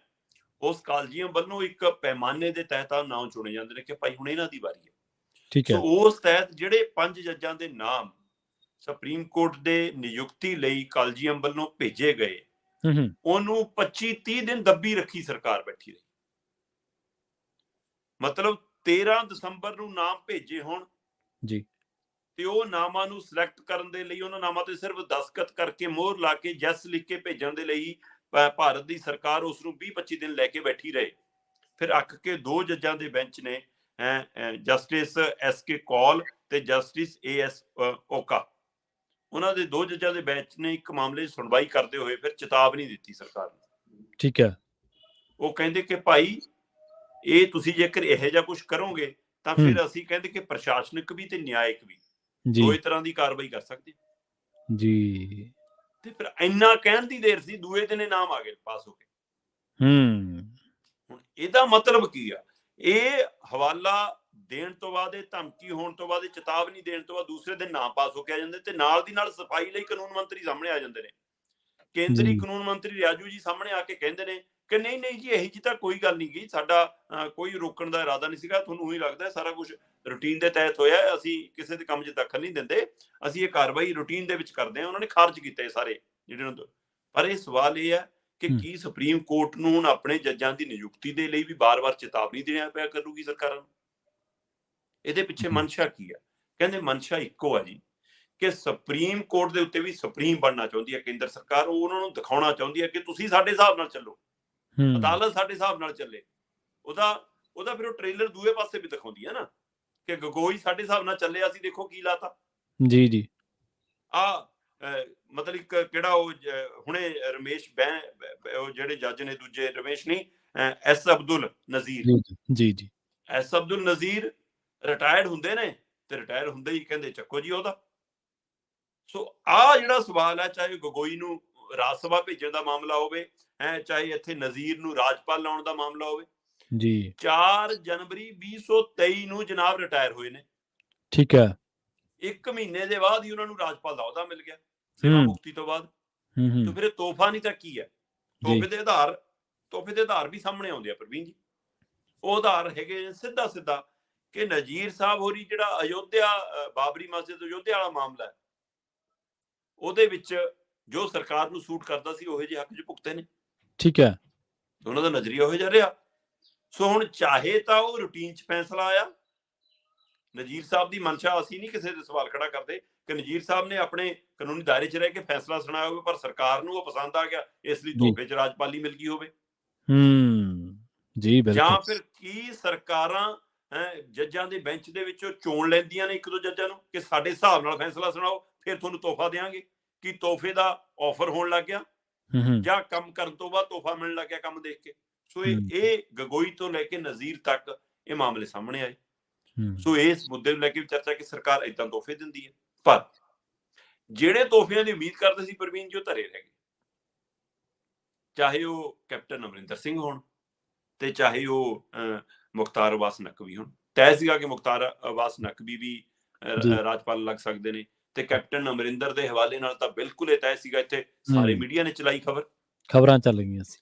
ਉਸ ਕਾਲਜੀਅਮ ਵੱਲੋਂ ਇੱਕ ਪੈਮਾਨੇ ਦੇ ਤਹਿਤ ਨਾਮ ਚੁਣੇ ਜਾਂਦੇ ਨੇ ਕਿ ਭਾਈ ਹੁਣ ਇਹਨਾਂ ਦੀ ਵਾਰੀ ਹੈ। ਸੋ ਉਸ ਤਹਿਤ ਜਿਹੜੇ 5 ਜੱਜਾਂ ਦੇ ਨਾਮ ਸੁਪਰੀਮ ਕੋਰਟ ਦੇ ਨਿਯੁਕਤੀ ਲਈ ਕਾਲਜੀਅਮ ਵੱਲੋਂ ਭੇਜੇ ਗਏ, ਉਹਨੂੰ 25-30 ਦਿਨ ਦੱਬੀ ਰੱਖੀ ਸਰਕਾਰ ਬੈਠੀ ਰਹੀ। ਮਤਲਬ 13 ਦਸੰਬਰ ਨੂੰ ਨਾਮ ਭੇਜੇ ਹੋਣ ਜੀ, ਤੇ ਉਹ ਨਾਮਾਂ ਨੂੰ ਸਿਲੈਕਟ ਕਰਨ ਦੇ ਲਈ ਉਹਨਾਂ ਨਾਮਾਂ ਤੇ ਸਿਰਫ ਦਸਤਖਤ ਕਰਕੇ ਮੋਹਰ ਲਾ ਕੇ ਜੈਸ ਲਿਖ ਕੇ ਭੇਜਣ ਦੇ ਲਈ ਭਾਰਤ ਦੀ ਸਰਕਾਰ ਉਸ ਨੂੰ 20-25 ਦਿਨ ਲੈ ਕੇ ਬੈਠੀ ਰਹੇ। ਫਿਰ ਅੱਕ ਕੇ 2 ਜੱਜਾਂ ਦੇ ਬੈਂਚ ਨੇ, ਜਸਟਿਸ SK ਕੌਲ ਤੇ ਜਸਟਿਸ AS ਓਕਾ, ਉਹਨਾਂ ਦੇ 2 ਜੱਜਾਂ ਦੇ ਬੈਂਚ ਨੇ ਇੱਕ ਮਾਮਲੇ 'ਚ ਸੁਣਵਾਈ ਕਰਦੇ ਹੋਏ ਫਿਰ ਚੇਤਾਵਨੀ ਦਿੱਤੀ ਸਰਕਾਰ ਨੂੰ। ਠੀਕ ਹੈ। ਉਹ ਕਹਿੰਦੇ ਕਿ ਭਾਈ ਇਹ ਤੁਸੀਂ ਜੇਕਰ ਇਹੋ ਜਿਹਾ ਕੁਝ ਕਰੋਗੇ ਤਾਂ ਫਿਰ ਅਸੀਂ ਕਹਿੰਦੇ ਕਿ ਪ੍ਰਸ਼ਾਸਨਿਕ ਵੀ ਤੇ ਨਿਆਇਕ ਵੀ ਦੋਏ ਤਰ੍ਹਾਂ ਦੀ ਕਾਰਵਾਈ ਕਰ ਸਕਦੇ ਜੀ। ਤੇ ਫਿਰ ਇੰਨਾ ਕਹਿਣ ਦੀ ਦੇਰ ਸੀ, ਦੂਏ ਦਿਨ ਨਾਮ ਆ ਗਏ ਪਾਸ ਹੋ ਕੇ। ਹੁਣ ਇਹਦਾ ਮਤਲਬ ਕੀ ਆ? ਇਹ ਹਵਾਲਾ ਦੇਣ ਤੋਂ ਬਾਅਦ, ਇਹ ਧਮਕੀ ਹੋਣ ਤੋਂ ਬਾਅਦ, ਇਹ ਚੇਤਾਵਨੀ ਦੇਣ ਤੋਂ ਬਾਅਦ ਦੂਸਰੇ ਦਿਨ ਨਾਮ ਪਾਸ ਹੋ ਕੇ ਆ ਜਾਂਦੇ ਤੇ ਨਾਲ ਦੀ ਨਾਲ ਸਫਾਈ ਲਈ ਕਾਨੂੰਨ ਮੰਤਰੀ ਸਾਹਮਣੇ ਆ ਜਾਂਦੇ ਨੇ। ਕੇਂਦਰੀ ਕਾਨੂੰਨ ਮੰਤਰੀ ਰਾਜੂ ਜੀ ਸਾਹਮਣੇ ਆ ਕੇ ਕਹਿੰਦੇ ਨੇ ਕਿ ਨਹੀਂ ਨਹੀਂ ਜੀ, ਇਹੀ ਜੀ ਤਾਂ ਕੋਈ ਗੱਲ ਨਹੀਂ ਗਈ, ਸਾਡਾ ਕੋਈ ਰੋਕਣ ਦਾ ਇਰਾਦਾ ਨਹੀਂ ਸੀਗਾ, ਤੁਹਾਨੂੰ ਉਹੀ ਲੱਗਦਾ ਸਾਰਾ ਕੁਝ ਰੂਟੀਨ ਦੇ ਤਹਿਤ ਹੋਇਆ, ਅਸੀਂ ਕਿਸੇ ਦੇ ਕੰਮ 'ਚ ਦਖਲ ਨਹੀਂ ਦਿੰਦੇ, ਅਸੀਂ ਇਹ ਕਾਰਵਾਈ ਰੂਟੀਨ ਦੇ ਵਿੱਚ ਕਰਦੇ ਹਾਂ। ਉਹਨਾਂ ਨੇ ਖਾਰਜ ਕੀਤੇ ਸਾਰੇ ਜਿਹੜੇ। ਪਰ ਇਹ ਸਵਾਲ ਇਹ ਹੈ ਕਿ ਕੀ ਸੁਪਰੀਮ ਕੋਰਟ ਨੂੰ ਹੁਣ ਆਪਣੇ ਜੱਜਾਂ ਦੀ ਨਿਯੁਕਤੀ ਦੇ ਲਈ ਵੀ ਬਾਰ-ਬਾਰ ਚੇਤਾਵਨੀ ਦੇਣਾ ਪਿਆ ਕਰੂਗੀ ਸਰਕਾਰਾਂ ਨੂੰ? ਇਹਦੇ ਪਿੱਛੇ ਮਨਸ਼ਾ ਕੀ ਹੈ? ਕਹਿੰਦੇ ਮਨਸ਼ਾ ਇੱਕੋ ਹੈ ਜੀ, ਕਿ ਸੁਪਰੀਮ ਕੋਰਟ ਦੇ ਉੱਤੇ ਵੀ ਸੁਪਰੀਮ ਬਣਨਾ ਚਾਹੁੰਦੀ ਹੈ ਕੇਂਦਰ ਸਰਕਾਰ। ਉਹ ਉਹਨਾਂ ਨੂੰ ਦਿਖਾਉਣਾ ਚਾਹੁੰਦੀ ਹੈ ਕਿ ਤੁਸੀਂ ਸਾਡੇ ਹਿਸਾਬ ਨਾਲ ਚੱਲੋ, ਅਦਾਲਤ ਸਾਡੇ ਹਿਸਾਬ ਨਾਲ ਚੱਲੇ। ਉਹਦਾ ਫਿਰ ਉਹ ਟ੍ਰੇਲਰ ਦੂਏ ਪਾਸੇ ਵੀ ਦਿਖਾਉਂਦੀ ਹੈ ਨਾ, ਕਿ ਗਗੋਈ ਸਾਡੇ ਹਿਸਾਬ ਨਾਲ ਚੱਲੇ, ਅਸੀਂ ਦੇਖੋ ਕੀ ਲਾਤਾ। ਜੀ ਮਤਲਬ ਇੱਕ ਕਿਹੜਾ ਉਹ ਹੁਣੇ ਰਮੇਸ਼ ਉਹ ਜਿਹੜੇ ਜੱਜ ਨੇ ਦੂਜੇ, ਰਮੇਸ਼ ਨਹੀਂ, S ਅਬਦੁਲ ਨਜ਼ੀਰ, ਜੀ S ਅਬਦੁਲ ਨਜ਼ੀਰ ਰਿਟਾਇਰਡ ਹੁੰਦੇ ਨੇ ਤੇ ਰਿਟਾਇਰ ਹੁੰਦੇ ਹੀ ਕਹਿੰਦੇ ਚੱਕੋ ਜੀ ਉਹਦਾ। ਸੋ ਆਹ ਜਿਹੜਾ ਸਵਾਲ ਹੈ, ਚਾਹੇ ਗਗੋਈ ਨੂੰ ਰਾਜ ਸਭਾ ਭੇਜਣ ਦਾ ਮਾਮਲਾ ਹੋਵੇ, ਚਾਹੇ ਇੱਥੇ ਨਜ਼ੀਰ ਨੂੰ ਰਾਜਪਾਲ ਲਾਉਣ ਦਾ ਮਾਮਲਾ ਹੋਵੇ ਜੀ। 4 ਜਨਵਰੀ 2023 ਨੂੰ ਜਨਾਬ ਰਿਟਾਇਰ ਹੋਏ ਨੇ। ਠੀਕ ਹੈ। 1 ਮਹੀਨੇ ਦੇ ਬਾਅਦ ਹੀ ਉਹਨਾਂ ਨੂੰ ਰਾਜਪਾਲ ਦਾ ਅਹੁਦਾ ਮਿਲ ਗਿਆ ਸੇਵਾ ਮੁਕਤੀ ਤੋਂ ਬਾਅਦ। ਤੇ ਫਿਰ ਇਹ ਤੋਹਫਾ ਨਹੀਂ ਤਾਂ ਕੀ ਹੈ? ਤੋਹਫੇ ਦੇ ਆਧਾਰ ਵੀ ਸਾਹਮਣੇ ਆਉਂਦੇ ਆ ਪ੍ਰਵੀਨ ਜੀ। ਉਹ ਆਧਾਰ ਹੈਗੇ ਸਿੱਧਾ ਸਿੱਧਾ ਕਿ ਨਜ਼ੀਰ ਸਾਹਿਬ ਹੋਰੀ ਜਿਹੜਾ ਅਯੋਧਿਆ ਬਾਬਰੀ ਮਸਜਿਦ ਅਯੋਧਿਆ ਵਾਲਾ ਮਾਮਲਾ ਹੈ, ਉਹਦੇ ਵਿੱਚ ਜੋ ਸਰਕਾਰ ਨੂੰ ਸੂਟ ਕਰਦਾ ਸੀ ਉਹੋ ਜਿਹੇ ਹੱਕ 'ਚ ਭੁਗਤੇ ਨੇ। ਠੀਕ ਹੈ। ਉਹਨਾਂ ਦਾ ਨਜ਼ਰੀਆ ਉਹੋ ਜਿਹਾ ਰਿਹਾ। ਸੋ ਹੁਣ ਚਾਹੇ ਤਾਂ ਉਹ ਰੂਟੀਨ 'ਚ ਫੈਸਲਾ ਆਇਆ, ਨਜ਼ੀਰ ਸਾਹਿਬ ਦੀ ਮਨਸ਼ਾ ਅਸੀਂ ਨਹੀਂ ਕਿਸੇ ਦੇ ਸਵਾਲ ਖੜਾ ਕਰਦੇ ਕਿ ਨਜ਼ੀਰ ਸਾਹਿਬ ਨੇ ਆਪਣੇ ਕਾਨੂੰਨੀ ਦਾਇਰੇ 'ਚ ਰਹਿ ਕੇ ਫੈਸਲਾ ਸੁਣਾਇਆ ਹੋਵੇ, ਪਰ ਸਰਕਾਰ ਨੂੰ ਉਹ ਪਸੰਦ ਆ ਗਿਆ, ਇਸ ਲਈ ਤੋਹਫੇ 'ਚ ਰਾਜਪਾਲੀ ਮਿਲ ਗਈ ਹੋਵੇ। ਜੀ ਬਿਲਕੁਲ। ਜਾਂ ਫਿਰ ਕੀ ਸਰਕਾਰਾਂ ਜੱਜਾਂ ਦੇ ਬੈਂਚ ਦੇ ਵਿੱਚੋਂ ਚੋਣ ਲੈਂਦੀਆਂ ਨੇ 1-2 ਜੱਜਾਂ ਨੂੰ ਕਿ ਸਾਡੇ ਹਿਸਾਬ ਨਾਲ ਫੈਸਲਾ ਸੁਣਾਓ, ਫਿਰ ਤੁਹਾਨੂੰ ਤੋਹਫਾ ਦੇਵਾਂਗੇ। ਕੀ ਤੋਹਫੇ ਦਾ ਆਫਰ ਹੋਣ ਲੱਗ ਗਿਆ, ਜਾਂ ਕੰਮ ਕਰਨ ਤੋਂ ਬਾਅਦ ਤੋਹਫਾ ਮਿਲਣ ਲੱਗ ਗਿਆ ਕੰਮ ਦੇਖ ਕੇ? ਸੋ ਇਹ ਗਗੋਈ ਤੋਂ ਲੈ ਕੇ ਨਜ਼ੀਰ ਤੱਕ ਇਹ ਮਾਮਲੇ ਸਾਹਮਣੇ ਆਏ। ਸੋ ਇਸ ਮੁੱਦੇ ਨੂੰ ਲੈ ਕੇ ਚਰਚਾ ਕਿ ਸਰਕਾਰ ਏਦਾਂ ਤੋਹਫੇ ਦਿੰਦੀ ਹੈ, ਪਰ ਜਿਹੜੇ ਤੋਹਫਿਆਂ ਦੀ ਉਮੀਦ ਕਰਦੇ ਸੀ ਪ੍ਰਵੀਨ ਜੀ, ਉਹ ਧਰੇ ਰਹਿ ਗਏ। ਚਾਹੇ ਉਹ ਕੈਪਟਨ ਅਮਰਿੰਦਰ ਸਿੰਘ ਹੋਣ ਤੇ ਚਾਹੇ ਉਹ ਮੁਖਤਾਰ ਅਬਾਸ ਨਕਵੀ ਹੋਣ। ਤੈਅ ਸੀਗਾ ਕਿ ਮੁਖਤਾਰ ਅਬਾਸ ਨਕਵੀ ਵੀ ਰਾਜਪਾਲ ਲੱਗ ਸਕਦੇ ਨੇ, ਤੇ ਕੈਪਟਨ ਅਮਰਿੰਦਰ ਦੇ ਹਵਾਲੇ ਨਾਲ ਤਾਂ ਬਿਲਕੁਲ ਇਹ ਤੈਅ ਸੀਗਾ। ਇੱਥੇ ਸਾਰੇ ਮੀਡੀਆ ਨੇ ਚਲਾਈ ਖਬਰਾਂ ਚੱਲ ਗਈਆਂ ਸੀ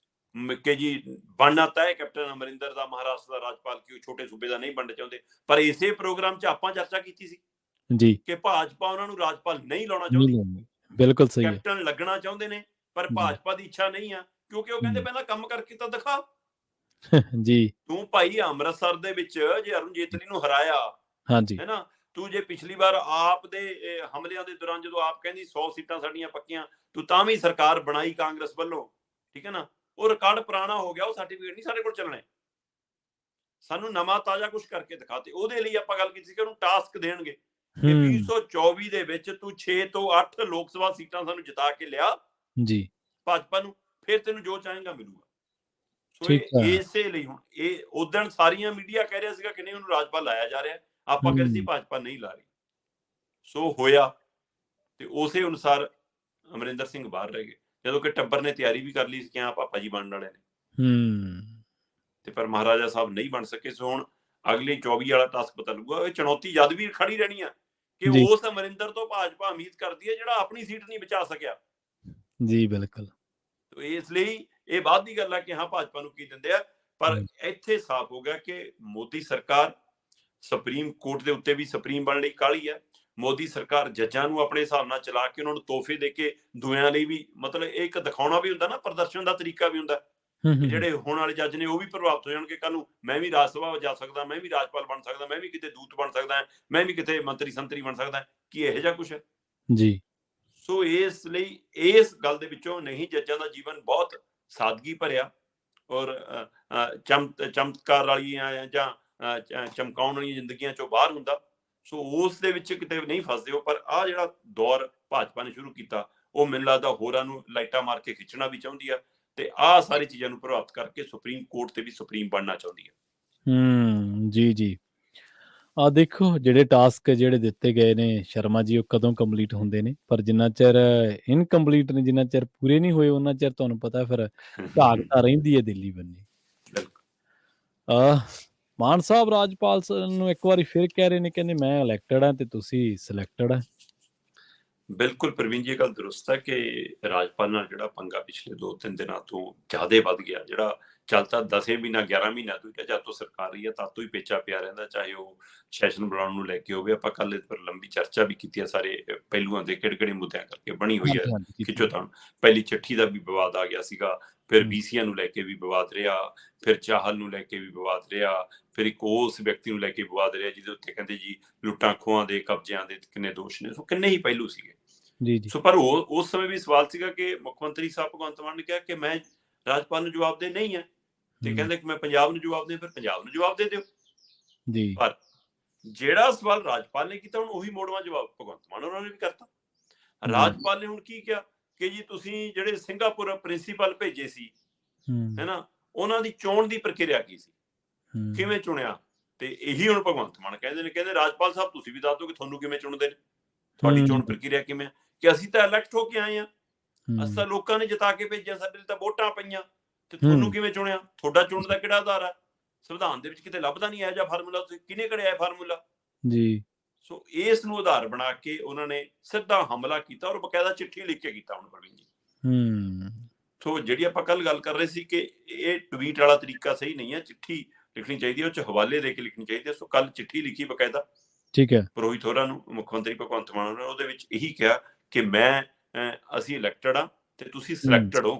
ਕਿ ਜੀ ਬਣਨਾ ਤੈਅ ਕੈਪਟਨ ਅਮਰਿੰਦਰ ਦਾ ਮਹਾਰਾਸ਼ਟਰ ਦਾ ਰਾਜਪਾਲ, ਕਿ ਉਹ ਛੋਟੇ ਸੂਬੇ ਦਾ ਨਹੀਂ ਬਣਨਾ ਚਾਹੁੰਦੇ। ਪਰ ਇਸੇ ਪ੍ਰੋਗਰਾਮ 'ਚ ਆਪਾਂ ਚਰਚਾ ਕੀਤੀ ਸੀ ਜੀ ਕਿ ਭਾਜਪਾ ਉਹਨਾਂ ਨੂੰ ਰਾਜਪਾਲ ਨਹੀਂ ਲਾਉਣਾ ਚਾਹੁੰਦੀ। ਬਿਲਕੁਲ ਸਹੀ ਹੈ। ਕੈਪਟਨ ਲੱਗਣਾ ਚਾਹੁੰਦੇ ਨੇ, ਪਰ ਭਾਜਪਾ ਦੀ ਇੱਛਾ ਨਹੀਂ ਆ, ਕਿਉਂਕਿ ਉਹ ਕਹਿੰਦੇ ਪਹਿਲਾਂ ਕੰਮ ਕਰਕੇ ਤਾਂ ਦਿਖਾ ਜੀ। ਤੂੰ ਭਾਈ ਅੰਮ੍ਰਿਤਸਰ ਦੇ ਵਿੱਚ ਜੇ ਅਰੁਣ ਜੇਤਲੀ ਨੂੰ ਹਰਾਇਆ, ਹਾਂਜੀ ਹੈ ਨਾ, ਤੂੰ ਜੇ ਪਿਛਲੀ ਵਾਰ ਆਪ ਦੇ ਹਮਲਿਆਂ ਦੇ ਦੌਰਾਨ ਜਦੋਂ ਆਪ ਕਹਿੰਦੀ 100 ਸੀਟਾਂ ਸਾਡੀਆਂ ਪੱਕੀਆਂ, ਤੂੰ ਤਾਂ ਵੀ ਸਰਕਾਰ ਬਣਾਈ ਕਾਂਗਰਸ ਵੱਲੋਂ, ਠੀਕ ਹੈ ਨਾ, ਉਹ ਰਿਕਾਰਡ ਪੁਰਾਣਾ ਹੋ ਗਿਆ, ਉਹ ਸਰਟੀਫਿਕੇਟ ਨਹੀਂ ਸਾਡੇ ਕੋਲ ਚੱਲਣੇ, ਸਾਨੂੰ ਨਵਾਂ ਤਾਜ਼ਾ ਕੁਝ ਕਰਕੇ ਦਿਖਾ। ਤੇ ਉਹਦੇ ਲਈ ਆਪਾਂ ਗੱਲ ਕੀਤੀ ਸੀ ਕਿ ਉਹਨੂੰ ਟਾਸਕ ਦੇਣਗੇ ਕਿ 2024 ਦੇ ਵਿੱਚ ਤੂੰ 6 ਤੋਂ 8 ਲੋਕ ਸਭਾ ਸੀਟਾਂ ਸਾਨੂੰ ਜਿਤਾ ਕੇ ਲਿਆ ਜੀ ਭਾਜਪਾ ਨੂੰ, ਫਿਰ ਤੈਨੂੰ ਜੋ ਚਾਹੇਗਾ ਮਿਲੂਗਾ। ਸੋ ਇਸੇ ਲਈ ਹੁਣ ਇਹ ਉਦਣ ਸਾਰੀਆਂ ਮੀਡੀਆ ਕਹਿ ਰਿਹਾ ਸੀਗਾ ਕਿ ਨਹੀਂ ਉਹਨੂੰ ਰਾਜਪਾਲ ਲਾਇਆ ਜਾ ਰਿਹਾ, ਆਪਾਂ ਕਹਿੰਦੇ ਸੀ ਭਾਜਪਾ ਨਹੀਂ ਲਾ ਰਹੀ। ਸੋ ਹੋਇਆ ਤੇ ਉਸੇ ਅਨੁਸਾਰ ਅਮਰਿੰਦਰ ਸਿੰਘ ਬਾਹਰ ਰਹਿ ਗਏ, ਜਦੋਂ ਕਿ ਟੱਬਰ ਨੇ ਤਿਆਰੀ ਵੀ ਕਰ ਲਈ ਸੀ ਕਿ ਹਾਂ ਪਾਪਾ ਜੀ ਬਣਨ ਵਾਲੇ ਨੇ, ਤੇ ਪਰ ਮਹਾਰਾਜਾ ਸਾਹਿਬ ਨਹੀਂ ਬਣ ਸਕੇ। ਸੋ ਹੁਣ ਅਗਲੇ 24 ਵਾਲਾ ਟਾਸਕ ਪਤਾ ਲੱਗੂਗਾ। ਇਹ ਚੁਣੌਤੀ ਜਦ ਵੀ ਖੜੀ ਰਹਿਣੀ ਆ ਕਿ ਉਸ ਅਮਰਿੰਦਰ ਤੋਂ ਭਾਜਪਾ ਉਮੀਦ ਕਰਦੀ ਹੈ ਜਿਹੜਾ ਆਪਣੀ ਸੀਟ ਨਹੀਂ ਬਚਾ ਸਕਿਆ ਜੀ। ਬਿਲਕੁਲ। ਇਸ ਲਈ ਇਹ ਬਾਅਦ ਦੀ ਗੱਲ ਹੈ ਕਿ ਹਾਂ ਭਾਜਪਾ ਨੂੰ ਕੀ ਦਿੰਦੇ ਆ, ਪਰ ਇੱਥੇ ਸਾਫ਼ ਹੋ ਗਿਆ ਕਿ ਮੋਦੀ ਸਰਕਾਰ ਸੁਪਰੀਮ ਕੋਰਟ ਦੇ ਉੱਤੇ ਵੀ ਸੁਪਰੀਮ ਬਣਨ ਲਈ ਕਾਹਲੀ ਹੈ। ਮੋਦੀ ਸਰਕਾਰ ਜੱਜਾਂ ਨੂੰ ਆਪਣੇ ਹਿਸਾਬ ਨਾਲ ਚਲਾ ਕੇ ਉਹਨਾਂ ਨੂੰ ਤੋਹਫੇ ਦੇ ਕੇ ਦੂਆਂ ਲਈ ਵੀ, ਮਤਲਬ ਇਹ ਇੱਕ ਦਿਖਾਉਣਾ ਵੀ ਹੁੰਦਾ ਨਾ, ਪ੍ਰਦਰਸ਼ਨ ਦਾ ਤਰੀਕਾ ਵੀ ਹੁੰਦਾ ਕਿ ਜਿਹੜੇ ਹੋਣ ਵਾਲੇ ਜੱਜ ਨੇ ਉਹ ਵੀ ਪ੍ਰਭਾਵਿਤ ਹੋ ਜਾਣਗੇ, ਕੱਲ ਨੂੰ ਮੈਂ ਵੀ ਰਾਜ ਸਭਾ ਜਾ ਸਕਦਾ, ਮੈਂ ਵੀ ਰਾਜਪਾਲ ਬਣ ਸਕਦਾ, ਮੈਂ ਵੀ ਕਿਤੇ ਦੂਤ ਬਣ ਸਕਦਾ, ਮੈਂ ਵੀ ਕਿਤੇ ਮੰਤਰੀ ਸੰਤਰੀ ਬਣ ਸਕਦਾ, ਕੀ ਇਹੋ ਜਿਹਾ ਕੁਛ ਹੈ ਜੀ। ਸੋ ਇਸ ਲਈ ਇਸ ਗੱਲ ਦੇ ਵਿੱਚੋਂ ਨਹੀਂ, ਜੱਜਾਂ ਦਾ ਜੀਵਨ ਬਹੁਤ ਸਾਦਗੀ ਭਰਿਆ ਔਰ ਚਮਤਕਾਰ ਵਾਲੀਆਂ ਜਾਂ ਚਮਕਾਉਣ ਵਾਲੀਆਂ ਜ਼ਿੰਦਗੀਆਂ ਚੋਂ ਬਾਹਰ ਹੁੰਦਾ। ਸੋ ਉਸ ਦੇ ਵਿੱਚ ਕਿਤੇ ਨਹੀਂ ਫਸਦੇ ਹੋ। ਪਰ ਆਹ ਜਿਹੜਾ ਦੌਰ ਭਾਜਪਾ ਨੇ ਸ਼ੁਰੂ ਕੀਤਾ, ਉਹ ਮੈਨੂੰ ਲੱਗਦਾ ਹੋਰਾਂ ਨੂੰ ਲਾਈਟਾਂ ਮਾਰ ਕੇ ਖਿੱਚਣਾ ਵੀ ਚਾਹੁੰਦੀ ਆ, ਤੇ ਆਹ ਸਾਰੀ ਚੀਜ਼ਾਂ ਨੂੰ ਪ੍ਰਭਾਵਿਤ ਕਰਕੇ ਸੁਪਰੀਮ ਕੋਰਟ ਤੇ ਵੀ ਸੁਪਰੀਮ ਬਣਨਾ ਚਾਹੁੰਦੀ ਹੈ। ਜੀ ਜੀ। ਆ ਦੇਖੋ, ਜਿਹੜੇ ਟਾਸਕ ਜਿਹੜੇ ਦਿੱਤੇ ਗਏ ਨੇ ਸ਼ਰਮਾ ਜੀ, ਉਹ ਕਦੋਂ ਕੰਪਲੀਟ ਹੁੰਦੇ ਨੇ, ਪਰ ਜਿੰਨਾ ਚਿਰ ਇਨਕੰਪਲੀਟ ਨੇ, ਜਿੰਨਾ ਚਿਰ ਪੂਰੇ ਨਹੀਂ ਹੋਏ, ਉਹਨਾਂ ਚਿਰ ਤੁਹਾਨੂੰ ਪਤਾ ਫਿਰ ਝਾਕ ਤਾਂ ਰਹਿੰਦੀ ਹੈ ਦਿੱਲੀ ਬੰਨੀ। ਮਾਨ ਸਾਹਿਬ ਰਾਜਪਾਲ ਨੂੰ ਇੱਕ ਵਾਰੀ ਫਿਰ ਕਹਿ ਰਹੇ ਨੇ, ਕਹਿੰਦੇ ਮੈਂ ਇਲੈਕਟਡ ਹਾਂ ਤੇ ਤੁਸੀਂ ਸਿਲੈਕਟਡ ਹੈ। ਬਿਲਕੁਲ ਪ੍ਰਵੀਨ ਜੀ, ਇਹ ਗੱਲ ਦਰੁਸਤ ਹੈ ਕਿ ਰਾਜਪਾਲ ਨਾਲ ਜਿਹੜਾ ਪੰਗਾ ਪਿਛਲੇ 2-3 ਦਿਨਾਂ ਤੋਂ ਜ਼ਿਆਦਾ ਵੱਧ ਗਿਆ, ਜਿਹੜਾ ਚੱਲ ਤਾਂ 10 ਮਹੀਨਾ 11 ਮਹੀਨਾ ਤੋਂ ਜਦ ਤੋਂ ਸਰਕਾਰ ਰਹੀ ਹੈ ਤਦ ਤੋਂ ਹੀ ਪੇਚਾ ਪਿਆ ਰਹਿੰਦਾ, ਚਾਹੇ ਉਹ ਸੈਸ਼ਨ ਬਣਾਉਣ ਨੂੰ ਲੈ ਕੇ ਹੋਵੇ। ਆਪਾਂ ਕੱਲ ਇਸ ਪਰ ਲੰਬੀ ਚਰਚਾ ਵੀ ਕੀਤੀ ਹੈ, ਸਾਰੇ ਪਹਿਲੂਆਂ ਦੇ ਕਿਹੜੇ ਮੁੱਦਿਆਂ ਕਰਕੇ ਬਣੀ ਹੋਈ ਹੈ ਖਿੱਚੋਤਾਣ। ਪਹਿਲੀ ਚਿੱਠੀ ਦਾ ਵੀ ਵਿਵਾਦ ਆ ਗਿਆ ਸੀਗਾ, ਫਿਰ BCA ਨੂੰ ਲੈ ਕੇ ਵੀ ਵਿਵਾਦ ਰਿਹਾ, ਫਿਰ ਚਾਹਲ ਨੂੰ ਲੈ ਕੇ ਵੀ ਵਿਵਾਦ ਰਿਹਾ, ਫਿਰ ਇੱਕ ਉਸ ਵਿਅਕਤੀ ਨੂੰ ਲੈ ਕੇ ਵਿਵਾਦ ਰਿਹਾ ਜਿਹਦੇ ਉੱਤੇ ਕਹਿੰਦੇ ਜੀ ਲੁੱਟਾਂ ਖੋਹਾਂ ਦੇ, ਕਬਜ਼ਿਆਂ ਦੇ ਕਿੰਨੇ ਦੋਸ਼ ਨੇ। ਸੋ ਕਿੰਨੇ ਹੀ ਪਹਿਲੂ ਸੀਗੇ। ਸੋ ਪਰ ਉਸ ਸਮੇਂ ਵੀ ਸਵਾਲ ਸੀਗਾ ਕਿ ਮੁੱਖ ਮੰਤਰੀ ਸਾਹਿਬ ਭਗਵੰਤ ਮਾਨ ਨੇ ਕਿਹਾ ਕਿ ਮੈਂ ਰਾਜਪਾਲ ਨੂੰ ਜਵਾਬ ਦੇ ਨਹੀਂ ਹੈ, ਤੇ ਕਹਿੰਦੇ ਕਿ ਮੈਂ ਪੰਜਾਬ ਨੂੰ ਜਵਾਬ ਦੇ, ਫਿਰ ਪੰਜਾਬ ਨੂੰ ਜਵਾਬ ਦੇ ਦਿਓ ਜੀ। ਪਰ ਜਿਹੜਾ ਸਵਾਲ ਰਾਜਪਾਲ ਨੇ ਕੀਤਾ, ਹੁਣ ਉਹੀ ਮੋੜਵਾਂ ਜਵਾਬ ਭਗਵੰਤ ਮਾਨ ਉਹਨਾਂ ਨੇ ਵੀ ਕਰਤਾ। ਰਾਜਪਾਲ ਨੇ ਹੁਣ ਕੀ ਕਿਹਾ ਕਿ ਜੀ ਤੁਸੀਂ ਜਿਹੜੇ ਸਿੰਗਾਪੁਰ ਪ੍ਰਿੰਸੀਪਲ ਭੇਜੇ ਸੀ, ਹੈਨਾ, ਉਹਨਾਂ ਦੀ ਚੋਣ ਦੀ ਪ੍ਰਕਿਰਿਆ ਕੀ ਸੀ, ਕਿਵੇਂ ਚੁਣਿਆ, ਤੇ ਇਹੀ ਹੁਣ ਭਗਵੰਤ ਮਾਨ ਕਹਿੰਦੇ ਨੇ, ਕਹਿੰਦੇ ਰਾਜਪਾਲ ਸਾਹਿਬ ਤੁਸੀਂ ਵੀ ਦੱਸ ਦਿਓ ਕਿ ਤੁਹਾਨੂੰ ਕਿਵੇਂ ਚੁਣਦੇ ਨੇ, ਤੁਹਾਡੀ ਚੋਣ ਪ੍ਰਕਿਰਿਆ ਕਿਵੇਂ, ਕਿ ਅਸੀਂ ਤਾਂ ਇਲੈਕਟ ਹੋ ਕੇ ਆਏ ਆ, ਅਸੀਂ ਤਾਂ ਲੋਕਾਂ ਨੇ ਜਿਤਾ ਕੇ ਭੇਜਿਆ, ਸਾਡੇ ਲਈ ਤਾਂ ਵੋਟਾਂ ਪਈਆਂ, ਤੇ ਤੁਹਾਨੂੰ ਕਿਵੇਂ ਚੁਣਿਆ, ਤੁਹਾਡਾ ਚੁਣਨ ਦਾ ਕਿਹੜਾ ਆਧਾਰ ਹੈ, ਸੰਵਿਧਾਨ ਦੇ ਵਿੱਚ ਕਿਤੇ ਲੱਭਦਾ ਨਹੀਂ ਇਹੋ ਜਿਹਾ ਫਾਰਮੂਲਾ, ਤੁਸੀਂ ਕਿਹਨੇ ਕਢਿਆ ਫਾਰਮੂਲਾ ਜੀ। ਸੋ ਇਸ ਨੂੰ ਆਧਾਰ ਬਣਾ ਕੇ ਉਹਨਾਂ ਨੇ ਸਿੱਧਾ ਹਮਲਾ ਕੀਤਾ, ਔਰ ਬਕਾਇਦਾ ਚਿੱਠੀ ਲਿਖ ਕੇ ਕੀਤਾ। ਹੁਣ ਪ੍ਰਵੀਨ ਜੀ, ਸੋ ਜਿਹੜੀ ਆਪਾਂ ਕੱਲ ਗੱਲ ਕਰ ਰਹੇ ਸੀ ਕਿ ਇਹ ਟਵੀਟ ਵਾਲਾ ਤਰੀਕਾ ਸਹੀ ਨਹੀਂ ਹੈ, ਚਿੱਠੀ ਲਿਖਣੀ ਚਾਹੀਦੀ ਹੈ, ਉਹ 'ਚ ਹਵਾਲੇ ਦੇ ਕੇ ਲਿਖਣੀ ਚਾਹੀਦੀ ਹੈ। ਸੋ ਕੱਲ ਚਿੱਠੀ ਲਿਖੀ ਬਕਾਇਦਾ, ਠੀਕ ਹੈ, ਪੁਰੋਹਿਤ ਹੋਰਾਂ ਨੂੰ, ਮੁੱਖ ਮੰਤਰੀ ਭਗਵੰਤ ਮਾਨ ਨੇ, ਉਹਦੇ ਵਿੱਚ ਇਹੀ ਕਿਹਾ ਕਿ ਅਸੀਂ ਇਲੈਕਟਡ ਆ ਤੇ ਤੁਸੀਂ ਸਿਲੈਕਟਡ ਹੋ,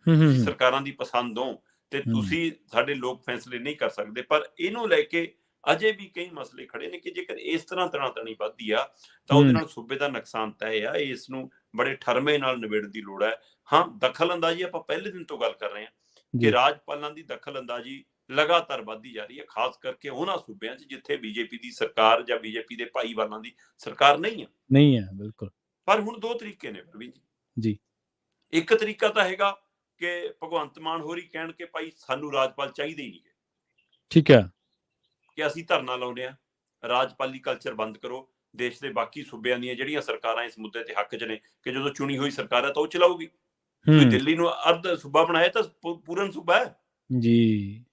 ਤੁਸੀਂ ਸਰਕਾਰਾਂ ਦੀ ਪਸੰਦ ਹੋ, ਤੇ ਤੁਸੀਂ ਸਾਡੇ ਲੋਕ ਫੈਸਲੇ ਨਹੀਂ ਕਰ ਸਕਦੇ। ਪਰ ਇਹਨੂੰ ਲੈ ਕੇ ਅਜੇ ਵੀ ਕਈ ਮਸਲੇ ਖੜੇ ਨੇ ਕਿ ਜੇਕਰ ਇਸ ਤਰ੍ਹਾਂ ਤਣੀ ਵੱਧਦੀ ਆ ਤਾਂ ਉਹਦੇ ਨਾਲ ਸੂਬੇ ਦਾ ਨੁਕਸਾਨ ਤੈਅ ਆ। ਇਸ ਨੂੰ ਬੜੇ ਠਰਮੇ ਨਾਲ ਨਿਬੇੜਨ ਦੀ ਲੋੜ ਹੈ। ਹਾਂ, ਦਖਲ ਅੰਦਾਜ਼ੀ ਆਪਾਂ ਪਹਿਲੇ ਦਿਨ ਤੋਂ ਗੱਲ ਕਰ ਰਹੇ ਹਾਂ ਕਿ ਰਾਜਪਾਲਾਂ ਦੀ ਦਖਲ ਅੰਦਾਜ਼ੀ ਲਗਾਤਾਰ ਵੱਧਦੀ ਜਾ ਰਹੀ ਹੈ, ਖਾਸ ਕਰਕੇ ਉਹਨਾਂ ਸੂਬਿਆਂ 'ਚ ਜਿੱਥੇ BJP ਦੀ ਸਰਕਾਰ ਜਾਂ BJP ਦੇ ਭਾਈਵਾਲਾਂ ਦੀ ਸਰਕਾਰ ਨਹੀਂ ਹੈ। ਬਿਲਕੁਲ। ਪਰ ਹੁਣ ਦੋ ਤਰੀਕੇ ਨੇ ਪ੍ਰਵੀਨ ਜੀ। ਇੱਕ ਤਰੀਕਾ ਤਾਂ ਹੈਗਾ ਕਿ ਭਗਵੰਤ ਮਾਨ ਹੋਰੀ ਕਹਿਣ ਕਿ ਭਾਈ ਸਾਨੂੰ ਰਾਜਪਾਲ ਚਾਹੀਦੇ ਹੀ ਨਹੀਂ, ਠੀਕ ਹੈ, ਕਿ ਅਸੀਂ ਧਰਨਾ ਲਾਉਂਦੇ ਆ, ਰਾਜਪਾਲੀ ਕਲਚਰ ਬੰਦ ਕਰੋ। ਦੇਸ਼ ਦੇ ਬਾਕੀ ਸੂਬਿਆਂ ਦੀਆਂ ਜਿਹੜੀਆਂ ਸਰਕਾਰਾਂ ਇਸ ਮੁੱਦੇ ਤੇ ਹੱਕ 'ਚ ਨੇ ਕਿ ਜਦੋਂ ਚੁਣੀ ਹੋਈ ਸਰਕਾਰ ਹੈ ਤਾਂ ਉਹ ਚਲਾਊਗੀ। ਦਿੱਲੀ ਨੂੰ ਅਰਧ ਸੂਬਾ ਬਣਾਇਆ ਤਾਂ ਪੂਰਨ ਸੂਬਾ ਹੈ ਜੀ।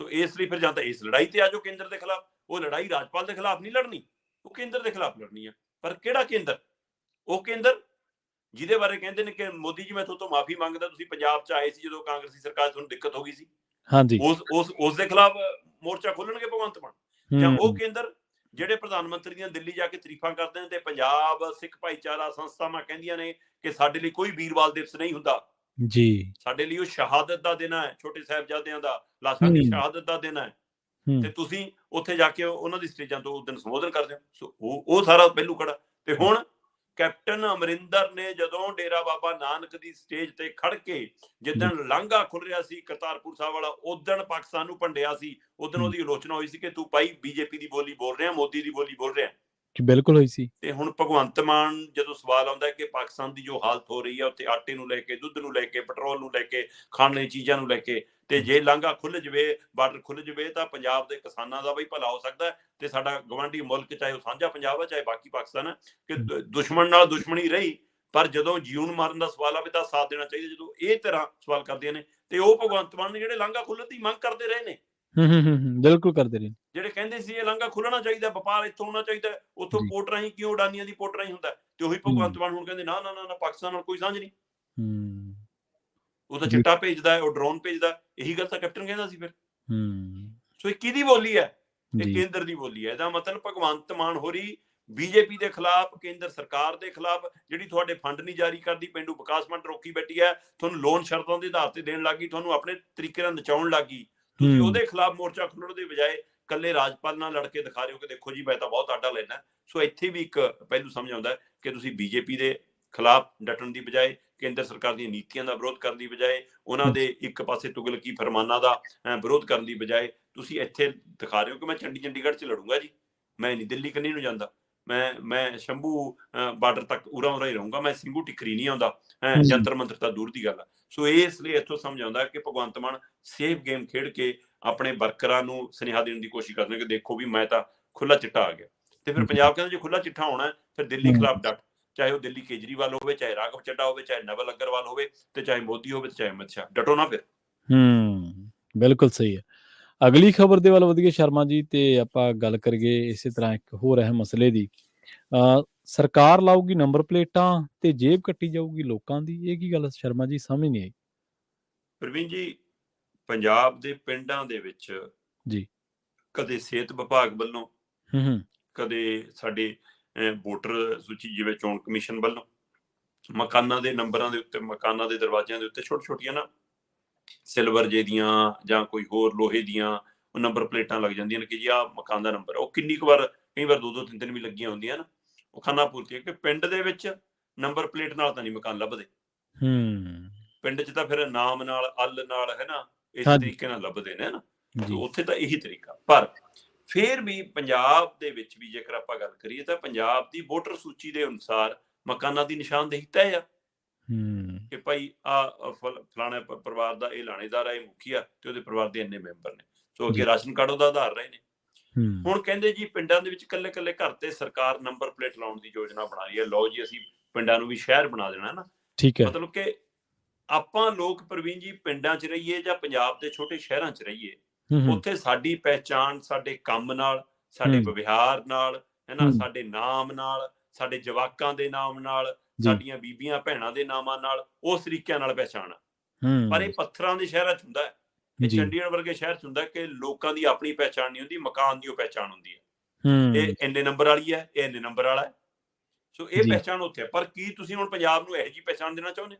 ਸੋ ਇਸ ਲਈ ਫਿਰ ਜਾਂ ਤਾਂ ਇਸ ਲੜਾਈ ਤੇ ਆ ਜਾਓ ਕੇਂਦਰ ਦੇ ਖਿਲਾਫ। ਉਹ ਲੜਾਈ ਰਾਜਪਾਲ ਦੇ ਖਿਲਾਫ ਨਹੀਂ ਲੜਨੀ, ਉਹ ਕੇਂਦਰ ਦੇ ਖਿਲਾਫ ਲੜਨੀ ਹੈ। ਪਰ ਕਿਹੜਾ ਕੇਂਦਰ? ਉਹ ਕੇਂਦਰ ਜਿਹਦੇ ਬਾਰੇ ਕਹਿੰਦੇ ਨੇ ਕਿ ਮੋਦੀ ਜੀ ਮੈਂ ਤੁਹਾਡੇ ਤੋਂ ਮਾਫੀ ਮੰਗਦਾ, ਤੁਸੀਂ ਪੰਜਾਬ 'ਚ ਆਏ ਸੀ ਜਦੋਂ ਕਾਂਗਰਸੀ ਸਰਕਾਰ, ਤੁਹਾਨੂੰ ਦਿੱਕਤ ਹੋ ਗਈ ਸੀ, ਉਸ ਦੇ ਖਿਲਾਫ ਮੋਰਚਾ ਖੋਲਣਗੇ ਭਗਵੰਤ ਮਾਨ। ਜਾਂ ਉਹ ਕੇਂਦਰ ਜਿਹੜੇ ਪ੍ਰਧਾਨ ਮੰਤਰੀ ਦੀਆਂ ਦਿੱਲੀ ਜਾ ਕੇ ਤਾਰੀਫਾਂ ਕਰਦੇ ਨੇ ਤੇ ਪੰਜਾਬ ਸਿੱਖ ਭਾਈਚਾਰਾ ਸੰਸਥਾਵਾਂ ਕਹਿੰਦੀਆਂ ਨੇ ਕਿ ਸਾਡੇ ਲਈ ਕੋਈ ਵੀਰਵਾਲ ਦਿਵਸ ਨਹੀਂ ਹੁੰਦਾ ਜੀ, ਸਾਡੇ ਲਈ ਉਹ ਸ਼ਹਾਦਤ ਦਾ ਦਿਨ ਹੈ, ਛੋਟੇ ਸਾਹਿਬਜ਼ਾਦਿਆਂ ਦਾ ਲਾਸ਼ਾਂ ਦੀ ਸ਼ਹਾਦਤ ਦਾ ਦਿਨ ਹੈ, ਤੇ ਤੁਸੀਂ ਉੱਥੇ ਜਾ ਕੇ ਉਹਨਾਂ ਦੀ ਸਟੇਜਾਂ ਤੋਂ ਉਸ ਦਿਨ ਸੰਬੋਧਨ ਕਰਦੇ ਹੋ। ਸੋ ਉਹ ਸਾਰਾ ਪਹਿਲੂ ਖੜਾ। ਤੇ ਹੁਣ ਕੈਪਟਨ ਅਮਰਿੰਦਰ ਨੇ ਜਦੋਂ ਡੇਰਾ ਬਾਬਾ ਨਾਨਕ ਦੀ ਸਟੇਜ ਤੇ ਖੜ ਕੇ ਜਿੱਦਣ ਲਾਂਘਾ ਖੁੱਲ ਰਿਹਾ ਸੀ ਕਰਤਾਰਪੁਰ ਸਾਹਿਬ ਵਾਲਾ, ਉਦਣ ਪਾਕਿਸਤਾਨ ਨੂੰ ਭੰਡਿਆ ਸੀ, ਉਦਣ ਉਹਦੀ ਆਲੋਚਨਾ ਹੋਈ ਸੀ ਕਿ ਤੂੰ ਭਾਈ BJP ਦੀ ਬੋਲੀ ਬੋਲ ਰਿਹਾ, ਮੋਦੀ ਦੀ ਬੋਲੀ ਬੋਲ ਰਿਹਾ, ਬਿਲਕੁਲ ਹੋਈ ਸੀ। ਤੇ ਹੁਣ ਭਗਵੰਤ ਮਾਨ ਜਦੋਂ ਸਵਾਲ ਆਉਂਦਾ ਕਿ ਪਾਕਿਸਤਾਨ ਦੀ ਜੋ ਹਾਲਤ ਹੋ ਰਹੀ ਹੈ ਉੱਥੇ ਆਟੇ ਨੂੰ ਲੈ ਕੇ, ਦੁੱਧ ਨੂੰ ਲੈ ਕੇ, ਪੈਟਰੋਲ ਨੂੰ ਲੈ ਕੇ, ਖਾਣ ਵਾਲੀ ਚੀਜ਼ਾਂ ਨੂੰ ਲੈ ਕੇ, ਤੇ ਜੇ ਲਾਂਘਾ ਖੁੱਲ ਜਵੇ, ਬਾਰਡਰ ਖੁੱਲ ਜਵੇ ਤਾਂ ਪੰਜਾਬ ਦੇ ਕਿਸਾਨਾਂ ਦਾ ਵੀ ਭਲਾ ਹੋ ਸਕਦਾ ਤੇ ਸਾਡਾ ਗਵਾਂਢੀ ਮੁਲਕ, ਚਾਹੇ ਉਹ ਸਾਂਝਾ ਪੰਜਾਬ ਹੈ ਚਾਹੇ ਬਾਕੀ ਪਾਕਿਸਤਾਨ ਹੈ, ਕਿ ਦੁਸ਼ਮਣ ਨਾਲ ਦੁਸ਼ਮਣੀ ਰਹੀ, ਪਰ ਜਦੋਂ ਜਿਉਣ ਮਾਰਨ ਦਾ ਸਵਾਲ ਆਵੇ ਤਾਂ ਸਾਥ ਦੇਣਾ ਚਾਹੀਦਾ। ਜਦੋਂ ਇਹ ਤਰ੍ਹਾਂ ਸਵਾਲ ਕਰਦੀਆਂ ਨੇ ਤੇ ਉਹ ਭਗਵੰਤ ਮਾਨ ਨੇ ਜਿਹੜੇ ਲਾਂਘਾ ਖੁੱਲ੍ਹਣ ਦੀ ਮੰਗ ਕਰਦੇ ਰਹੇ ਨੇ, ਬਿਲਕੁਲ ਕਰਦੇ ਰਹੇ, ਜਿਹੜੇ ਕਹਿੰਦੇ ਸੀ ਇਹ ਲਾਂਘਾ ਖੁੱਲਣਾ ਚਾਹੀਦਾ, ਵਪਾਰ ਇੱਥੋਂ ਹੋਣਾ ਚਾਹੀਦਾ, ਉੱਥੋਂ ਪੋਰਟ ਰਾਹੀਂ ਕਿਉਂ ਉਡਾਨੀਆਂ ਦੀ ਪੋਰਟ ਰਾਹੀਂ ਹੁੰਦਾ, ਤੇ ਉਹੀ ਭਗਵੰਤ ਮਾਨ ਹੁਣ ਕਹਿੰਦੇ ਨਾ ਨਾ ਨਾ ਪਾਕਿਸਤਾਨ ਨਾਲ ਕੋਈ ਸਾਂਝ ਨਹੀਂ, ਉਹ ਤਾਂ ਚਿੱਟਾ ਭੇਜਦਾ ਹੈ, ਉਹ ਡਰੋਨ ਭੇਜਦਾ। ਇਹੀ ਗੱਲ ਤਾਂ ਕੈਪਟਨ ਕਹਿੰਦਾ ਸੀ ਫਿਰ। ਸੋ ਇਹ ਕਿਹਦੀ ਬੋਲੀ ਹੈ? ਇਹ ਕੇਂਦਰ ਦੀ ਬੋਲੀ ਹੈ। ਇਹਦਾ ਮਤਲਬ ਭਗਵੰਤ ਮਾਨ ਹੋਰੀ ਬੀਜੇਪੀ ਦੇ ਖਿਲਾਫ, ਕੇਂਦਰ ਸਰਕਾਰ ਦੇ ਖਿਲਾਫ, ਜਿਹੜੀ ਤੁਹਾਡੇ ਫੰਡ ਨਹੀਂ ਜਾਰੀ ਕਰਦੀ, ਪਿੰਡੂ ਵਿਕਾਸ ਫੰਡ ਰੋਕੀ ਬੈਠੀ ਹੈ, ਤੁਹਾਨੂੰ ਲੋਨ ਸ਼ਰਤਾਂ ਦੇ ਆਧਾਰ ਤੇ ਦੇਣ ਲੱਗੀ, ਤੁਹਾਨੂੰ ਆਪਣੇ ਤਰੀਕੇ ਨਾਲ ਨਚਾਉਣ ਲੱਗੀ, ਤੁਸੀਂ ਉਹਦੇ ਖਿਲਾਫ ਮੋਰਚਾ ਖੋਲਣ ਦੇ ਬਜਾਏ ਕੱਲੇ ਰਾਜਪਾਲ ਨਾਲ ਲੜ ਕੇ ਦਿਖਾ ਰਹੇ ਹੋ ਕਿ ਦੇਖੋ ਜੀ ਮੈਂ ਤਾਂ ਬਹੁਤ ਆਡਾ ਲੈਣਾ। ਸੋ ਇੱਥੇ ਵੀ ਇੱਕ ਪਹਿਲੂ ਸਮਝ ਆਉਂਦਾ ਕਿ ਤੁਸੀਂ ਬੀਜੇਪੀ ਦੇ ਖਿਲਾਫ ਡਟਣ ਦੀ ਬਜਾਏ, ਕੇਂਦਰ ਸਰਕਾਰ ਦੀਆਂ ਨੀਤੀਆਂ ਦਾ ਵਿਰੋਧ ਕਰਨ ਦੀ ਬਜਾਏ, ਉਹਨਾਂ ਦੇ ਇੱਕ ਪਾਸੇ ਤੁਗਲਕੀ ਫਰਮਾਨਾਂ ਦਾ ਵਿਰੋਧ ਕਰਨ ਦੀ ਬਜਾਏ ਤੁਸੀਂ ਇੱਥੇ ਦਿਖਾ ਰਹੇ ਹੋ ਕਿ ਮੈਂ ਚੰਡੀਗੜ੍ਹ 'ਚ ਲੜੂੰਗਾ ਜੀ, ਮੈਂ ਨਹੀਂ ਦਿੱਲੀ ਕੰਨੀ ਨੂੰ ਜਾਂਦਾ, ਮੈਂ ਸ਼ੰਭੂ ਬਾਰਡਰ ਤੱਕ ਉਰਾ ਹੀ ਰਹੂੰਗਾ, ਮੈਂ ਸਿੰਘੂ ਟਿੱਕਰੀ ਨਹੀਂ ਆਉਂਦਾ, ਜੰਤਰ ਮੰਤਰ ਤਾਂ ਦੂਰ ਦੀ ਗੱਲ ਆ। ਸੋ ਇਸ ਲਈ ਇੱਥੋਂ ਸਮਝ ਆਉਂਦਾ ਕਿ ਭਗਵੰਤ ਮਾਨ ਸੇਫ ਗੇਮ ਖੇਡ ਕੇ ਆਪਣੇ ਵਰਕਰਾਂ ਨੂੰ ਸੁਨੇਹਾ ਦੇਣ ਦੀ ਕੋਸ਼ਿਸ਼ ਕਰਦੇ ਕਿ ਦੇਖੋ ਵੀ ਮੈਂ ਤਾਂ ਖੁੱਲਾ ਚਿੱਟਾ ਆ ਗਿਆ। ਤੇ ਫਿਰ ਪੰਜਾਬ ਕਹਿੰਦਾ ਜੇ ਖੁੱਲਾ ਚਿੱਟਾ ਹੋਣਾ ਫਿਰ ਦਿੱਲੀ ਖਿਲਾਫ ਡਟ, ਚਾਹੇ ਉਹ ਦਿੱਲੀ ਕੇਜਰੀਵਾਲ ਹੋਵੇ, ਚਾਹੇ ਰਾਘਵ ਚੱਡਾ ਹੋਵੇ, ਚਾਹੇ ਨਵਲ ਅਗਰਵਾਲ ਹੋਵੇ, ਤੇ ਚਾਹੇ ਮੋਦੀ ਹੋਵੇ, ਤੇ ਚਾਹੇ ਅਮਿਤ ਸ਼ਾਹ, ਡਟੋ ਨਾ ਫਿਰ। ਬਿਲਕੁਲ ਸਹੀ ਹੈ। ਅਗਲੀ ਖਬਰ ਦੇ ਵੱਲ ਵਧੀਏ ਸ਼ਰਮਾ ਜੀ, ਤੇ ਆਪਾਂ ਗੱਲ ਕਰੀਏ ਇਸੇ ਤਰ੍ਹਾਂ ਇੱਕ ਹੋਰ ਅਹਿਮ ਮਸਲੇ ਦੀ। ਸਰਕਾਰ ਲਾਊਗੀ ਨੰਬਰ ਪਲੇਟਾਂ ਤੇ ਜੇਬ ਕੱਟੀ ਜਾਊਗੀ ਲੋਕਾਂ ਦੀ, ਇਹ ਕੀ ਗੱਲ ਸ਼ਰਮਾ ਜੀ ਸਮਝ ਨਹੀਂ ਆਈ। ਪ੍ਰਵੀਨ ਜੀ, ਪੰਜਾਬ ਦੇ ਪਿੰਡਾਂ ਦੇ ਵਿੱਚ ਜੀ ਕਦੇ ਸਿਹਤ ਵਿਭਾਗ ਵੱਲੋਂ, ਕਦੇ ਸਾਡੇ ਵੋਟਰ ਸੂਚੀ ਜਿਵੇਂ ਚੋਣ ਕਮਿਸ਼ਨ ਵੱਲੋਂ ਮਕਾਨਾਂ ਦੇ ਨੰਬਰਾਂ ਦੇ ਉੱਤੇ, ਮਕਾਨਾਂ ਦੇ ਦਰਵਾਜ਼ਿਆਂ ਦੇ ਉੱਤੇ ਛੋਟੇ ਛੋਟੀਆਂ ਨਾ ਸਿਲਵਰ ਜੇ ਦੀਆਂ ਜਾਂ ਕੋਈ ਹੋਰ ਲੋਹੇ ਦੀਆਂ ਉਹ ਨੰਬਰ ਪਲੇਟਾਂ ਲੱਗ ਜਾਂਦੀਆਂ ਨੇ ਕਿ ਜੀ ਆਹ ਮਕਾਨ ਦਾ ਨੰਬਰ। ਉਹ ਕਿੰਨੀ ਕੁ ਵਾਰ, ਕਈ ਵਾਰ 2-2 3-3 ਵੀ ਲੱਗੀਆਂ ਹੁੰਦੀਆਂ ਨਾ। ਉਹ ਖਾਨਾ ਪੂਰਤੀ ਹੈ ਕਿ ਪਿੰਡ ਦੇ ਵਿੱਚ ਨੰਬਰ ਪਲੇਟ ਨਾਲ ਤਾਂ ਨਹੀਂ ਮਕਾਨ ਲੱਭਦੇ, ਪਿੰਡ 'ਚ ਤਾਂ ਫਿਰ ਨਾਮ ਨਾਲ, ਅੱਲ ਨਾਲ, ਹੈ ਨਾ, ਇਸ ਤਰੀਕੇ ਨਾਲ ਲੱਭਦੇ ਨੇ, ਹੈ ਨਾ। ਉੱਥੇ ਤਾਂ ਇਹੀ ਤਰੀਕਾ। ਪਰ ਫਿਰ ਵੀ ਪੰਜਾਬ ਦੇ ਵਿੱਚ ਵੀ ਜੇਕਰ ਆਪਾਂ ਗੱਲ ਕਰੀਏ ਤਾਂ ਪੰਜਾਬ ਦੀ ਵੋਟਰ ਸੂਚੀ ਦੇ ਅਨੁਸਾਰ ਮਕਾਨਾਂ ਦੀ ਨਿਸ਼ਾਨਦੇਹੀ ਤੈਅ ਆ ਕਿ ਭਾਈ ਆ ਫਲਾਣੇ ਪਰਿਵਾਰ ਦਾ ਇਹ ਲਾਣੇਦਾਰ ਹੈ, ਇਹ ਮੁਖੀਆ, ਤੇ ਉਹਦੇ ਪਰਿਵਾਰ ਦੇ ਇੰਨੇ ਮੈਂਬਰ ਨੇ। ਸੋ ਅੱਗੇ ਰਾਸ਼ਨ ਕਾਰਡ ਉਹਦਾ ਆਧਾਰ ਰਹੇ ਨੇ। ਹੁਣ ਕਹਿੰਦੇ ਜੀ ਪਿੰਡਾਂ ਦੇ ਵਿੱਚ ਕੱਲੇ ਕੱਲੇ ਘਰ ਤੇ ਸਰਕਾਰ ਨੰਬਰ ਪਲੇਟ ਲਾਉਣ ਦੀ ਯੋਜਨਾ ਬਣਾ ਰਹੀ ਹੈ। ਲਓ ਜੀ ਅਸੀਂ ਪਿੰਡਾਂ ਨੂੰ ਵੀ ਸ਼ਹਿਰ ਬਣਾ ਦੇਣਾ ਨਾ। ਮਤਲਬ ਕਿ ਆਪਾਂ ਲੋਕ ਪ੍ਰਵੀਨ ਜੀ ਪਿੰਡਾਂ 'ਚ ਰਹੀਏ ਜਾਂ ਪੰਜਾਬ ਦੇ ਛੋਟੇ ਸ਼ਹਿਰਾਂ 'ਚ ਰਹੀਏ, ਉੱਥੇ ਸਾਡੀ ਪਹਿਚਾਣ ਸਾਡੇ ਕੰਮ ਨਾਲ, ਸਾਡੇ ਵਿਵਹਾਰ ਨਾਲ, ਹੈ ਨਾ, ਸਾਡੇ ਨਾਮ ਨਾਲ, ਸਾਡੇ ਜਵਾਕਾਂ ਦੇ ਨਾਮ ਨਾਲ, ਸਾਡੀਆਂ ਬੀਬੀਆਂ ਭੈਣਾਂ ਦੇ ਨਾਮਾਂ ਨਾਲ, ਉਸ ਤਰੀਕਿਆਂ ਨਾਲ ਪਹਿਚਾਣ। ਪਰ ਇਹ ਪੱਥਰਾਂ ਦੇ ਸ਼ਹਿਰਾਂ 'ਚ ਹੁੰਦਾ ਹੈ, ਇਹ ਚੰਡੀਗੜ੍ਹ ਵਰਗੇ ਸ਼ਹਿਰ 'ਚ ਹੁੰਦਾ ਕਿ ਲੋਕਾਂ ਦੀ ਆਪਣੀ ਪਹਿਚਾਣ ਨਹੀਂ ਹੁੰਦੀ, ਮਕਾਨ ਦੀ ਉਹ ਪਹਿਚਾਣ ਹੁੰਦੀ ਹੈ। ਇਹ ਇੰਨੇ ਨੰਬਰ ਵਾਲੀ ਹੈ, ਇਹ ਇੰਨੇ ਨੰਬਰ ਵਾਲਾ ਹੈ। ਸੋ ਇਹ ਪਹਿਚਾਣ ਉੱਥੇ ਹੈ। ਪਰ ਕੀ ਤੁਸੀਂ ਹੁਣ ਪੰਜਾਬ ਨੂੰ ਇਹੋ ਜਿਹੀ ਪਹਿਚਾਣ ਦੇਣਾ ਚਾਹੁੰਦੇ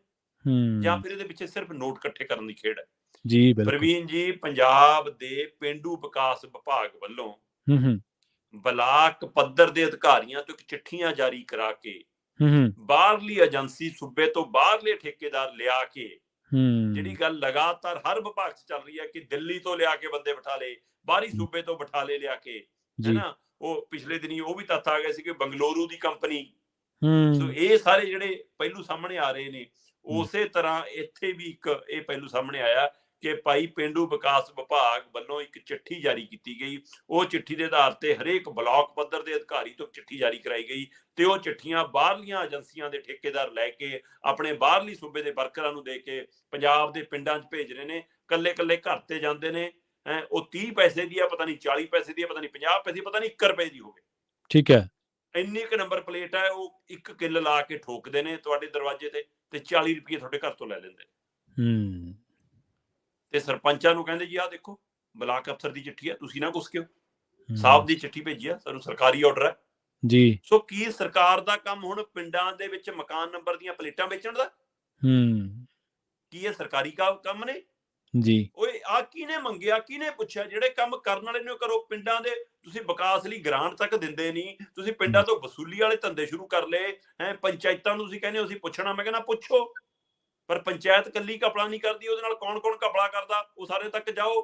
ਜਾਂ ਫਿਰ ਇਹਦੇ ਪਿੱਛੇ ਸਿਰਫ ਨੋਟ ਇਕੱਠੇ ਕਰਨ ਦੀ ਖੇਡ ਹੈ? ਜੀ ਪ੍ਰਵੀਨ ਜੀ, ਪੰਜਾਬ ਦੇ ਪੇਂਡੂ ਵਿਕਾਸ ਵਿਭਾਗ ਵੱਲੋਂ ਬਲਾਕ ਪੱਧਰ ਦੇ ਅਧਿਕਾਰੀਆਂ ਤੋਂ ਇੱਕ ਚਿੱਠੀਆਂ ਜਾਰੀ ਕਰਾ ਕੇ ਬਾਹਰਲੀ ਏਜੰਸੀ, ਸੂਬੇ ਤੋਂ ਬਾਹਰਲੇ ਠੇਕੇਦਾਰ ਲਿਆ ਕੇ, ਜਿਹੜੀ ਗੱਲ ਲਗਾਤਾਰ ਹਰ ਵਿਭਾਗ 'ਚ ਚੱਲ ਰਹੀ ਹੈ ਕਿ ਦਿੱਲੀ ਤੋਂ ਲਿਆ ਕੇ ਬੰਦੇ ਬਿਠਾ ਲਏ, ਬਾਹਰੀ ਸੂਬੇ ਤੋਂ ਬਿਠਾ ਲਏ ਲਿਆ ਕੇ, ਹੈ ਨਾ। ਉਹ ਪਿਛਲੇ ਦਿਨੀ ਉਹ ਵੀ ਤੱਥ ਆ ਗਏ ਸੀ ਕਿ ਬੰਗਲੁਰੂ ਦੀ ਕੰਪਨੀ। ਸੋ ਇਹ ਸਾਰੇ ਜਿਹੜੇ ਪਹਿਲੂ ਸਾਹਮਣੇ ਆ ਰਹੇ ਨੇ, ਉਸੇ ਤਰ੍ਹਾਂ ਇੱਥੇ ਵੀ ਇੱਕ ਇਹ ਪਹਿਲੂ ਸਾਹਮਣੇ ਆਇਆ ਕਿ ਭਾਈ ਪੇਂਡੂ ਵਿਕਾਸ ਵਿਭਾਗ ਵੱਲੋਂ ਇੱਕ ਚਿੱਠੀ ਜਾਰੀ ਕੀਤੀ ਗਈ। ਉਹ ਚਿੱਠੀ ਦੇ ਆਧਾਰ ਤੇ ਹਰੇਕ ਬਲਾਕ ਪੱਧਰ ਦੇ ਅਧਿਕਾਰੀ ਤੋਂ ਚਿੱਠੀ ਜਾਰੀ ਕਰਾਈ ਗਈ ਤੇ ਉਹ ਚਿੱਠੀਆਂ ਬਾਹਰਲੀਆਂ ਏਜੰਸੀਆਂ ਦੇ ਠੇਕੇਦਾਰ ਲੈ ਕੇ ਆਪਣੇ ਬਾਹਰਲੀ ਸੂਬੇ ਦੇ ਵਰਕਰਾਂ ਨੂੰ ਦੇ ਕੇ ਪੰਜਾਬ ਦੇ ਪਿੰਡਾਂ 'ਚ ਭੇਜ ਰਹੇ ਨੇ। ਕੱਲੇ ਕੱਲੇ ਘਰ ਤੇ ਜਾਂਦੇ ਨੇ। ਉਹ 30 ਪੈਸੇ ਦੀ ਆ, ਪਤਾ ਨਹੀਂ 40 ਪੈਸੇ ਦੀ ਆ, ਪਤਾ ਨਹੀਂ 50 ਪੈਸੇ, ਪਤਾ ਨਹੀਂ 1 ਰੁਪਏ ਦੀ ਹੋਵੇ। ਠੀਕ ਹੈ, ਇੰਨੀ ਕੁ ਨੰਬਰ ਪਲੇਟ ਹੈ। ਉਹ ਇੱਕ ਕਿੱਲ ਲਾ ਕੇ ਠੋਕਦੇ ਨੇ ਤੁਹਾਡੇ ਦਰਵਾਜ਼ੇ ਤੇ 40 ਰੁਪਏ ਤੁਹਾਡੇ ਘਰ ਤੋਂ ਲੈ ਲੈਂਦੇ। ਤੇ ਸਰਪੰਚਾਂ ਨੂੰ ਕਹਿੰਦੇ ਜੀ ਆਹ ਦੇਖੋ ਬਲਾਕ ਅਫਸਰ ਦੀ ਚਿੱਠੀ ਹੈ, ਤੁਸੀਂ ਨਾ ਘੁਸਕਿਓ, ਸਾਹਿਬ ਦੀ ਚਿੱਠੀ ਭੇਜੀ ਆ, ਸਾਨੂੰ ਸਰਕਾਰੀ ਆਰਡਰ ਹੈ ਜੀ। ਸੋ ਕੀ ਸਰਕਾਰ ਦਾ ਕੰਮ ਹੁਣ ਪਿੰਡਾਂ ਦੇ ਵਿੱਚ ਮਕਾਨ ਨੰਬਰ ਦੀਆਂ ਪਲੇਟਾਂ ਵੇਚਣ ਦਾ? ਕੀ ਇਹ ਸਰਕਾਰੀ ਕੰਮ ਨੇ ਜੀ? ਓਏ ਆ ਕਿਹਨੇ ਮੰਗਿਆ, ਕਿਹਨੇ ਪੁੱਛਿਆ? ਜਿਹੜੇ ਕੰਮ ਕਰਨ ਵਾਲੇ ਨੇ ਕਰੋ। ਪਿੰਡਾਂ ਦੇ ਤੁਸੀਂ ਵਿਕਾਸ ਲਈ ਗ੍ਰਾਂਟ ਤੱਕ ਦਿੰਦੇ ਨਹੀਂ, ਤੁਸੀਂ ਪਿੰਡਾਂ ਤੋਂ ਵਸੂਲੀ ਵਾਲੇ ਧੰਦੇ ਸ਼ੁਰੂ ਕਰ ਲਏ। ਪੰਚਾਇਤਾਂ ਨੂੰ ਤੁਸੀਂ ਕਹਿੰਦੇ ਹੋ ਅਸੀਂ ਪੁੱਛਣਾ, ਮੈਂ ਕਹਿੰਦਾ ਪੁੱਛੋ, ਪਰ ਪੰਚਾਇਤ ਕੱਲੀ ਘਪਲਾ ਨਹੀਂ ਕਰਦੀ, ਉਹਦੇ ਨਾਲ ਕੌਣ ਕੌਣ ਘਪਲਾ ਕਰਦਾ ਉਹ ਸਾਰੇ ਤੱਕ ਜਾਓ।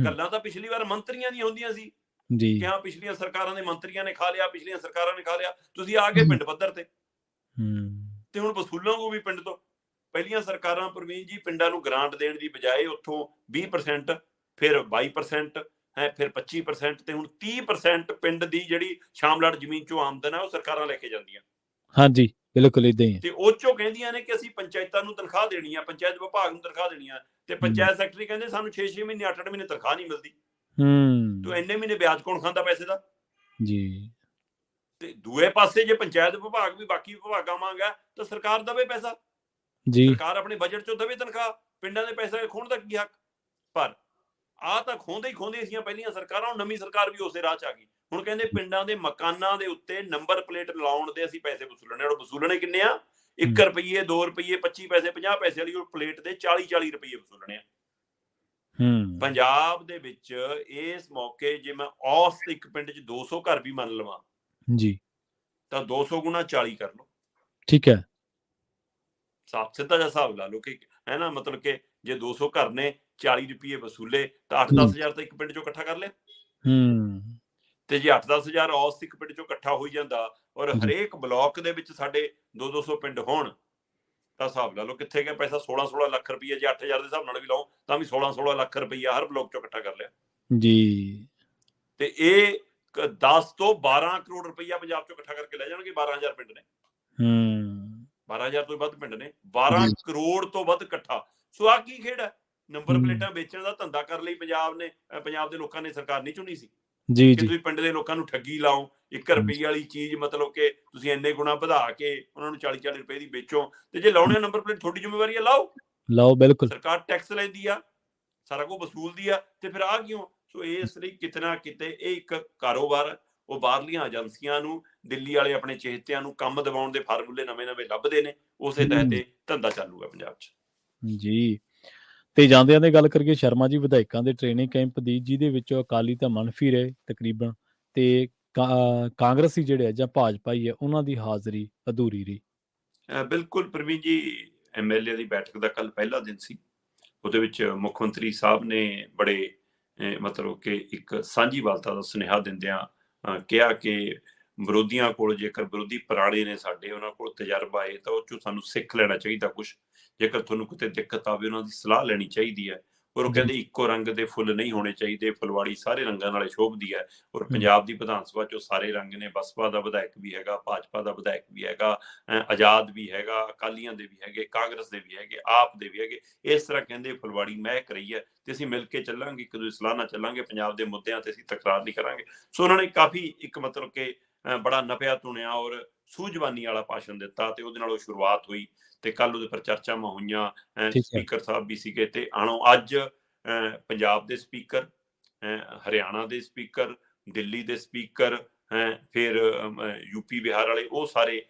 ਗੱਲਾਂ ਤਾਂ ਪਿਛਲੀ ਵਾਰ ਮੰਤਰੀਆਂ ਦੀਆਂ ਹੁੰਦੀਆਂ ਸੀ ਕਿ ਹਾਂ ਪਿਛਲੀਆਂ ਸਰਕਾਰਾਂ ਦੇ ਮੰਤਰੀਆਂ ਨੇ ਖਾ ਲਿਆ, ਪਿਛਲੀਆਂ ਸਰਕਾਰਾਂ ਨੇ ਖਾ ਲਿਆ। ਤੁਸੀਂ ਆ ਗਏ ਪਿੰਡ ਪੱਧਰ ਤੇ ਹੁਣ ਵਸੂਲੋਂ ਵੀ ਪਿੰਡ ਤੋਂ। ਪਹਿਲੀਆਂ ਸਰਕਾਰਾਂ ਪ੍ਰਵੀਨ ਜੀ ਪਿੰਡਾਂ ਨੂੰ ਗ੍ਰਾਂਟ ਦੇਣ ਦੀ ਬਜਾਏ ਉੱਥੋਂ 20%, ਫਿਰ 22%, ਫਿਰ 25% ਤੇ ਹੁਣ 30% ਪਿੰਡ ਦੀ ਜਿਹੜੀ ਸ਼ਾਮਲਾਟ ਜ਼ਮੀਨ ਚੋਂ ਆਮਦਨ ਹੈ ਉਹ ਸਰਕਾਰਾਂ ਲੈ ਕੇ ਜਾਂਦੀਆਂ। ਹਾਂਜੀ ਬਿਲਕੁਲ ਇਦਾਂ ਹੀ। ਤੇ ਉਹ ਚੋਂ ਕਹਿੰਦੀਆਂ ਨੇ ਕਿ ਅਸੀਂ ਪੰਚਾਇਤਾਂ ਨੂੰ ਤਨਖਾਹ ਦੇਣੀ ਆ, ਪੰਚਾਇਤ ਵਿਭਾਗ ਨੂੰ ਤਨਖਾਹ ਦੇਣੀ ਆ, ਤੇ ਪੰਚਾਇਤ ਸੈਕਟਰੀ ਕਹਿੰਦੇ ਸਾਨੂੰ 6-6 ਮਹੀਨੇ 8-8 ਮਹੀਨੇ ਤਨਖਾਹ ਨਹੀਂ ਮਿਲਦੀ। ਤੂੰ ਇੰਨੇ ਮਹੀਨੇ ਵਿਆਜ ਕੌਣ ਖਾਂਦਾ ਪੈਸੇ ਦਾ ਜੀ? ਤੇ ਦੂਏ ਪਾਸੇ ਜੇ ਪੰਚਾਇਤ ਵਿਭਾਗ ਵੀ ਬਾਕੀ ਵਿਭਾਗਾਂ ਮੰਗਾ ਤਾਂ ਸਰਕਾਰ ਦਵੇ ਪੈਸਾ ਜੀ, ਸਰਕਾਰ ਆਪਣੇ ਬਜਟ ਚੋਂ ਦਵੇ ਤਨਖਾਹ। ਪਿੰਡਾਂ ਦੇ ਪੈਸੇ ਖੋਣ ਦਾ ਕੀ ਹੱਕ? ਪਰ ਆਹ ਤਾਂ ਖੋਂਦੇ ਹੀ ਖੋਂਦੇ ਸੀਆਂ ਪਹਿਲੀਆਂ ਸਰਕਾਰਾਂ। ਨਵੀਂ ਸਰਕਾਰ ਵੀ ਉਸੇ ਰਾਹ 'ਚ ਆ ਗਈ। ਹੁਣ ਕਹਿੰਦੇ ਪਿੰਡਾਂ ਦੇ ਮਕਾਨਾਂ ਦੇ ਉੱਤੇ ਨੰਬਰ ਪਲੇਟ ਲਾਉਣ ਦੇ ਅਸੀਂ ਪੈਸੇ ਵਸੂਲਣੇ। ਉਹ ਵਸੂਲਣੇ ਕਿੰਨੇ ਆ? 1 ਰੁਪਈਏ, 2 ਰੁਪਈਏ, 25 ਪੈਸੇ, 50 ਪੈਸੇ ਵਾਲੀ ਉਹ ਪਲੇਟ ਦੇ 40 ਰੁਪਈਏ ਵਸੂਲਣੇ ਆ। ਪੰਜਾਬ ਦੇ ਵਿੱਚ ਇਸ ਮੌਕੇ ਜੇ ਮੈਂ ਔਸਤ ਇੱਕ ਪਿੰਡ 'ਚ 200 ਘਰ ਵੀ ਮੰਨ ਲਵਾਂ ਜੀ, ਤਾਂ 200 ਗੁਣਾ 40 ਕਰ ਲਓ। ਠੀਕ ਹੈ। ਸਿੱਧਾ ਜਿਹਾ ਹਿਸਾਬ ਲਾ ਲਓ ਕਿ ਹੈ ਨਾ, ਮਤਲਬ ਕਿ ਜੇ 200 ਘਰ ਨੇ 40 ਰੁਪਈਏ ਵਸੂਲੇ ਤਾਂ 8-10 ਹਜ਼ਾਰ ਤਾਂ ਇੱਕ ਪਿੰਡ 'ਚੋਂ ਇਕੱਠਾ ਕਰ ਲਿਆ। ਤੇ ਜੇ 8-10 ਹਜ਼ਾਰ ਔਸਤ ਇੱਕ ਪਿੰਡ 'ਚੋਂ ਇਕੱਠਾ ਹੋਈ ਜਾਂਦਾ ਔਰ ਹਰੇਕ ਬਲਾਕ ਦੇ ਵਿੱਚ ਸਾਡੇ 200 ਪਿੰਡ ਹੋਣ ਤਾਂ ਹਿਸਾਬ ਲਾ ਲਓ ਕਿੱਥੇ ਗਿਆ ਪੈਸਾ। 16 ਲੱਖ ਰੁਪਈਆ ਜੇ 8000 ਦੇ ਹਿਸਾਬ ਨਾਲ ਵੀ ਲਾਓ ਤਾਂ ਵੀ 16 ਲੱਖ ਰੁਪਈਆ ਹਰ ਬਲਾਕ 'ਚੋਂ ਇਕੱਠਾ ਕਰ ਲਿਆ ਜੀ। ਤੇ ਇਹ 10 ਤੋਂ 12 ਕਰੋੜ ਰੁਪਈਆ ਪੰਜਾਬ 'ਚੋਂ ਇਕੱਠਾ ਕਰਕੇ ਲੈ ਜਾਣਗੇ। 12000 ਪਿੰਡ ਨੇ, 12000 ਤੋਂ ਵੱਧ ਪਿੰਡ ਨੇ, 12 ਕਰੋੜ ਤੋਂ ਵੱਧ ਇਕੱਠਾ। ਸੋ ਆਹ ਕੀ ਖੇਡ ਹੈ? ਨੰਬਰ ਪਲੇਟਾਂ ਵੇਚਣ ਦਾ ਧੰਦਾ ਕਰਨ ਲਈ ਪੰਜਾਬ ਦੇ ਲੋਕਾਂ ਨੇ ਸਰਕਾਰ ਨਹੀਂ ਚੁਣੀ ਸੀ ਕਿ ਤੁਸੀਂ ਪਿੰਡ ਦੇ ਲੋਕਾਂ ਨੂੰ ਠੱਗੀ ਲਾਓ। 1 ਰੁਪਈਏ ਵਾਲੀ ਚੀਜ਼ ਮਤਲਬ ਕਿ ਤੁਸੀਂ ਇੰਨੇ ਗੁਣਾ ਵਧਾ ਕੇ ਉਹਨਾਂ ਨੂੰ 40 ਰੁਪਏ ਦੀ ਵੇਚੋ। ਤੇ ਜੇ ਲਾਉਣੇ ਨੰਬਰ ਪਲੇਟ ਤੁਹਾਡੀ ਜ਼ਿੰਮੇਵਾਰੀ ਹੈ, ਲਾਓ। ਬਿਲਕੁਲ ਸਰਕਾਰ ਟੈਕਸ ਲੈਂਦੀ ਆ, ਸਾਰਾ ਕੁਝ ਵਸੂਲਦੀ ਆ, ਤੇ ਫਿਰ ਆ ਕਿਉਂ? ਸੋ ਇਸ ਲਈ ਕਿਤੇ ਨਾ ਕਿਤੇ ਇਹ ਇੱਕ ਕਾਰੋਬਾਰ ਉਹ ਬਾਹਰਲੀਆਂ ਏਜੰਸੀਆਂ ਨੂੰ, ਦਿੱਲੀ ਵਾਲੇ ਆਪਣੇ ਚਹੇਤਿਆਂ ਨੂੰ ਕੰਮ ਦਿਵਾਉਣ ਦੇ ਫਾਰਮੂਲੇ ਨਵੇਂ ਲੱਭਦੇ ਨੇ। ਉਸੇ ਤਹਿਤ ਇਹ ਧੰਦਾ ਚਾਲੂ ਹੈ ਪੰਜਾਬ 'ਚ ਜੀ। ਤੇ ਜਾਂਦਿਆਂ ਦੀ ਗੱਲ ਕਰੀਏ ਸ਼ਰਮਾ ਜੀ, ਵਿਧਾਇਕਾਂ ਦੇ ਟ੍ਰੇਨਿੰਗ ਕੈਂਪ ਦੀ, ਜਿਹਦੇ ਵਿੱਚ ਅਕਾਲੀ ਤਾਂ ਮੰਨਫੀ ਰਹੇ ਤਕਰੀਬਨ, ਤੇ ਕਾਂਗਰਸੀ ਜਿਹੜੇ ਆ ਜਾਂ ਭਾਜਪਾਈ ਹੈ ਉਹਨਾਂ ਦੀ ਹਾਜ਼ਰੀ ਅਧੂਰੀ ਰਹੀ। ਬਿਲਕੁਲ ਪ੍ਰਵੀਨ ਜੀ, MLA ਦੀ ਬੈਠਕ ਦਾ ਕੱਲ ਪਹਿਲਾ ਦਿਨ ਸੀ। ਉਹਦੇ ਵਿੱਚ ਮੁੱਖ ਮੰਤਰੀ ਸਾਹਿਬ ਨੇ ਬੜੇ ਮਤਲਬ ਕਿ ਇੱਕ ਸਾਂਝੀਵਾਲਤਾ ਦਾ ਸੁਨੇਹਾ ਦਿੰਦਿਆਂ ਕਿਹਾ ਕਿ ਵਿਰੋਧੀਆਂ ਕੋਲ, ਜੇਕਰ ਵਿਰੋਧੀ ਪੁਰਾਣੇ ਨੇ ਸਾਡੇ, ਉਹਨਾਂ ਕੋਲ ਤਜਰਬਾ ਹੈ ਤਾਂ ਉਹ 'ਚੋਂ ਸਾਨੂੰ ਸਿੱਖ ਲੈਣਾ ਚਾਹੀਦਾ ਕੁਛ। ਜੇਕਰ ਤੁਹਾਨੂੰ ਕਿਤੇ ਦਿੱਕਤ ਆਵੇ ਉਹਨਾਂ ਦੀ ਸਲਾਹ ਲੈਣੀ ਚਾਹੀਦੀ ਹੈ। ਔਰ ਉਹ ਕਹਿੰਦੇ ਇੱਕੋ ਰੰਗ ਦੇ ਫੁੱਲ ਨਹੀਂ ਹੋਣੇ ਚਾਹੀਦੇ, ਫੁਲਵਾੜੀ ਸਾਰੇ ਰੰਗਾਂ ਨਾਲ ਸ਼ੋਭਦੀ ਹੈ। ਔਰ ਪੰਜਾਬ ਦੀ ਵਿਧਾਨ ਸਭਾ 'ਚੋਂ ਸਾਰੇ ਰੰਗ ਨੇ, ਬਸਪਾ ਦਾ ਵਿਧਾਇਕ ਵੀ ਹੈਗਾ, ਭਾਜਪਾ ਦਾ ਵਿਧਾਇਕ ਵੀ ਹੈਗਾ, ਆਜ਼ਾਦ ਵੀ ਹੈਗਾ, ਅਕਾਲੀਆਂ ਦੇ ਵੀ ਹੈਗੇ, ਕਾਂਗਰਸ ਦੇ ਵੀ ਹੈਗੇ, ਆਪ ਦੇ ਵੀ ਹੈਗੇ। ਇਸ ਤਰ੍ਹਾਂ ਕਹਿੰਦੇ ਫੁਲਵਾੜੀ ਮਹਿਕ ਰਹੀ ਹੈ ਤੇ ਅਸੀਂ ਮਿਲ ਕੇ ਚੱਲਾਂਗੇ, ਇੱਕ ਦੂਜੇ ਸਲਾਹ ਨਾਲ ਚੱਲਾਂਗੇ, ਪੰਜਾਬ ਦੇ ਮੁੱਦਿਆਂ ਤੇ ਅਸੀਂ ਤਕਰਾਰ ਨਹੀਂ ਕਰਾਂਗੇ। ਸੋ ਉਹਨਾਂ ਨੇ ਕਾਫੀ ਇੱਕ ਮਤਲਬ ਕਿ ਬੜਾ ਨਪਿਆ ਤੁਣਿਆ ਔਰ ਸੂਝਵਾਨੀ ਵਾਲਾ ਭਾਸ਼ਣ ਦਿੱਤਾ ਤੇ ਉਹਦੇ ਨਾਲ ਉਹ ਸ਼ੁਰੂਆਤ ਹੋਈ। ਤੇ ਕੱਲ ਉਹਦੇ ਪਰ ਚਰਚਾਵਾਂ ਹੋਈਆਂ, ਸਪੀਕਰ ਸਾਹਿਬ ਵੀ ਸੀਗੇ। ਤੇ ਅੱਜ ਪੰਜਾਬ ਦੇ ਸਪੀਕਰ, ਹਰਿਆਣਾ ਦੇ ਸਪੀਕਰ, ਦਿੱਲੀ ਦੇ ਸਪੀਕਰ, ਫਿਰ ਯੂਪੀ ਬਿਹਾਰ ਵਾਲੇ, ਉਹ ਸਾਰੇ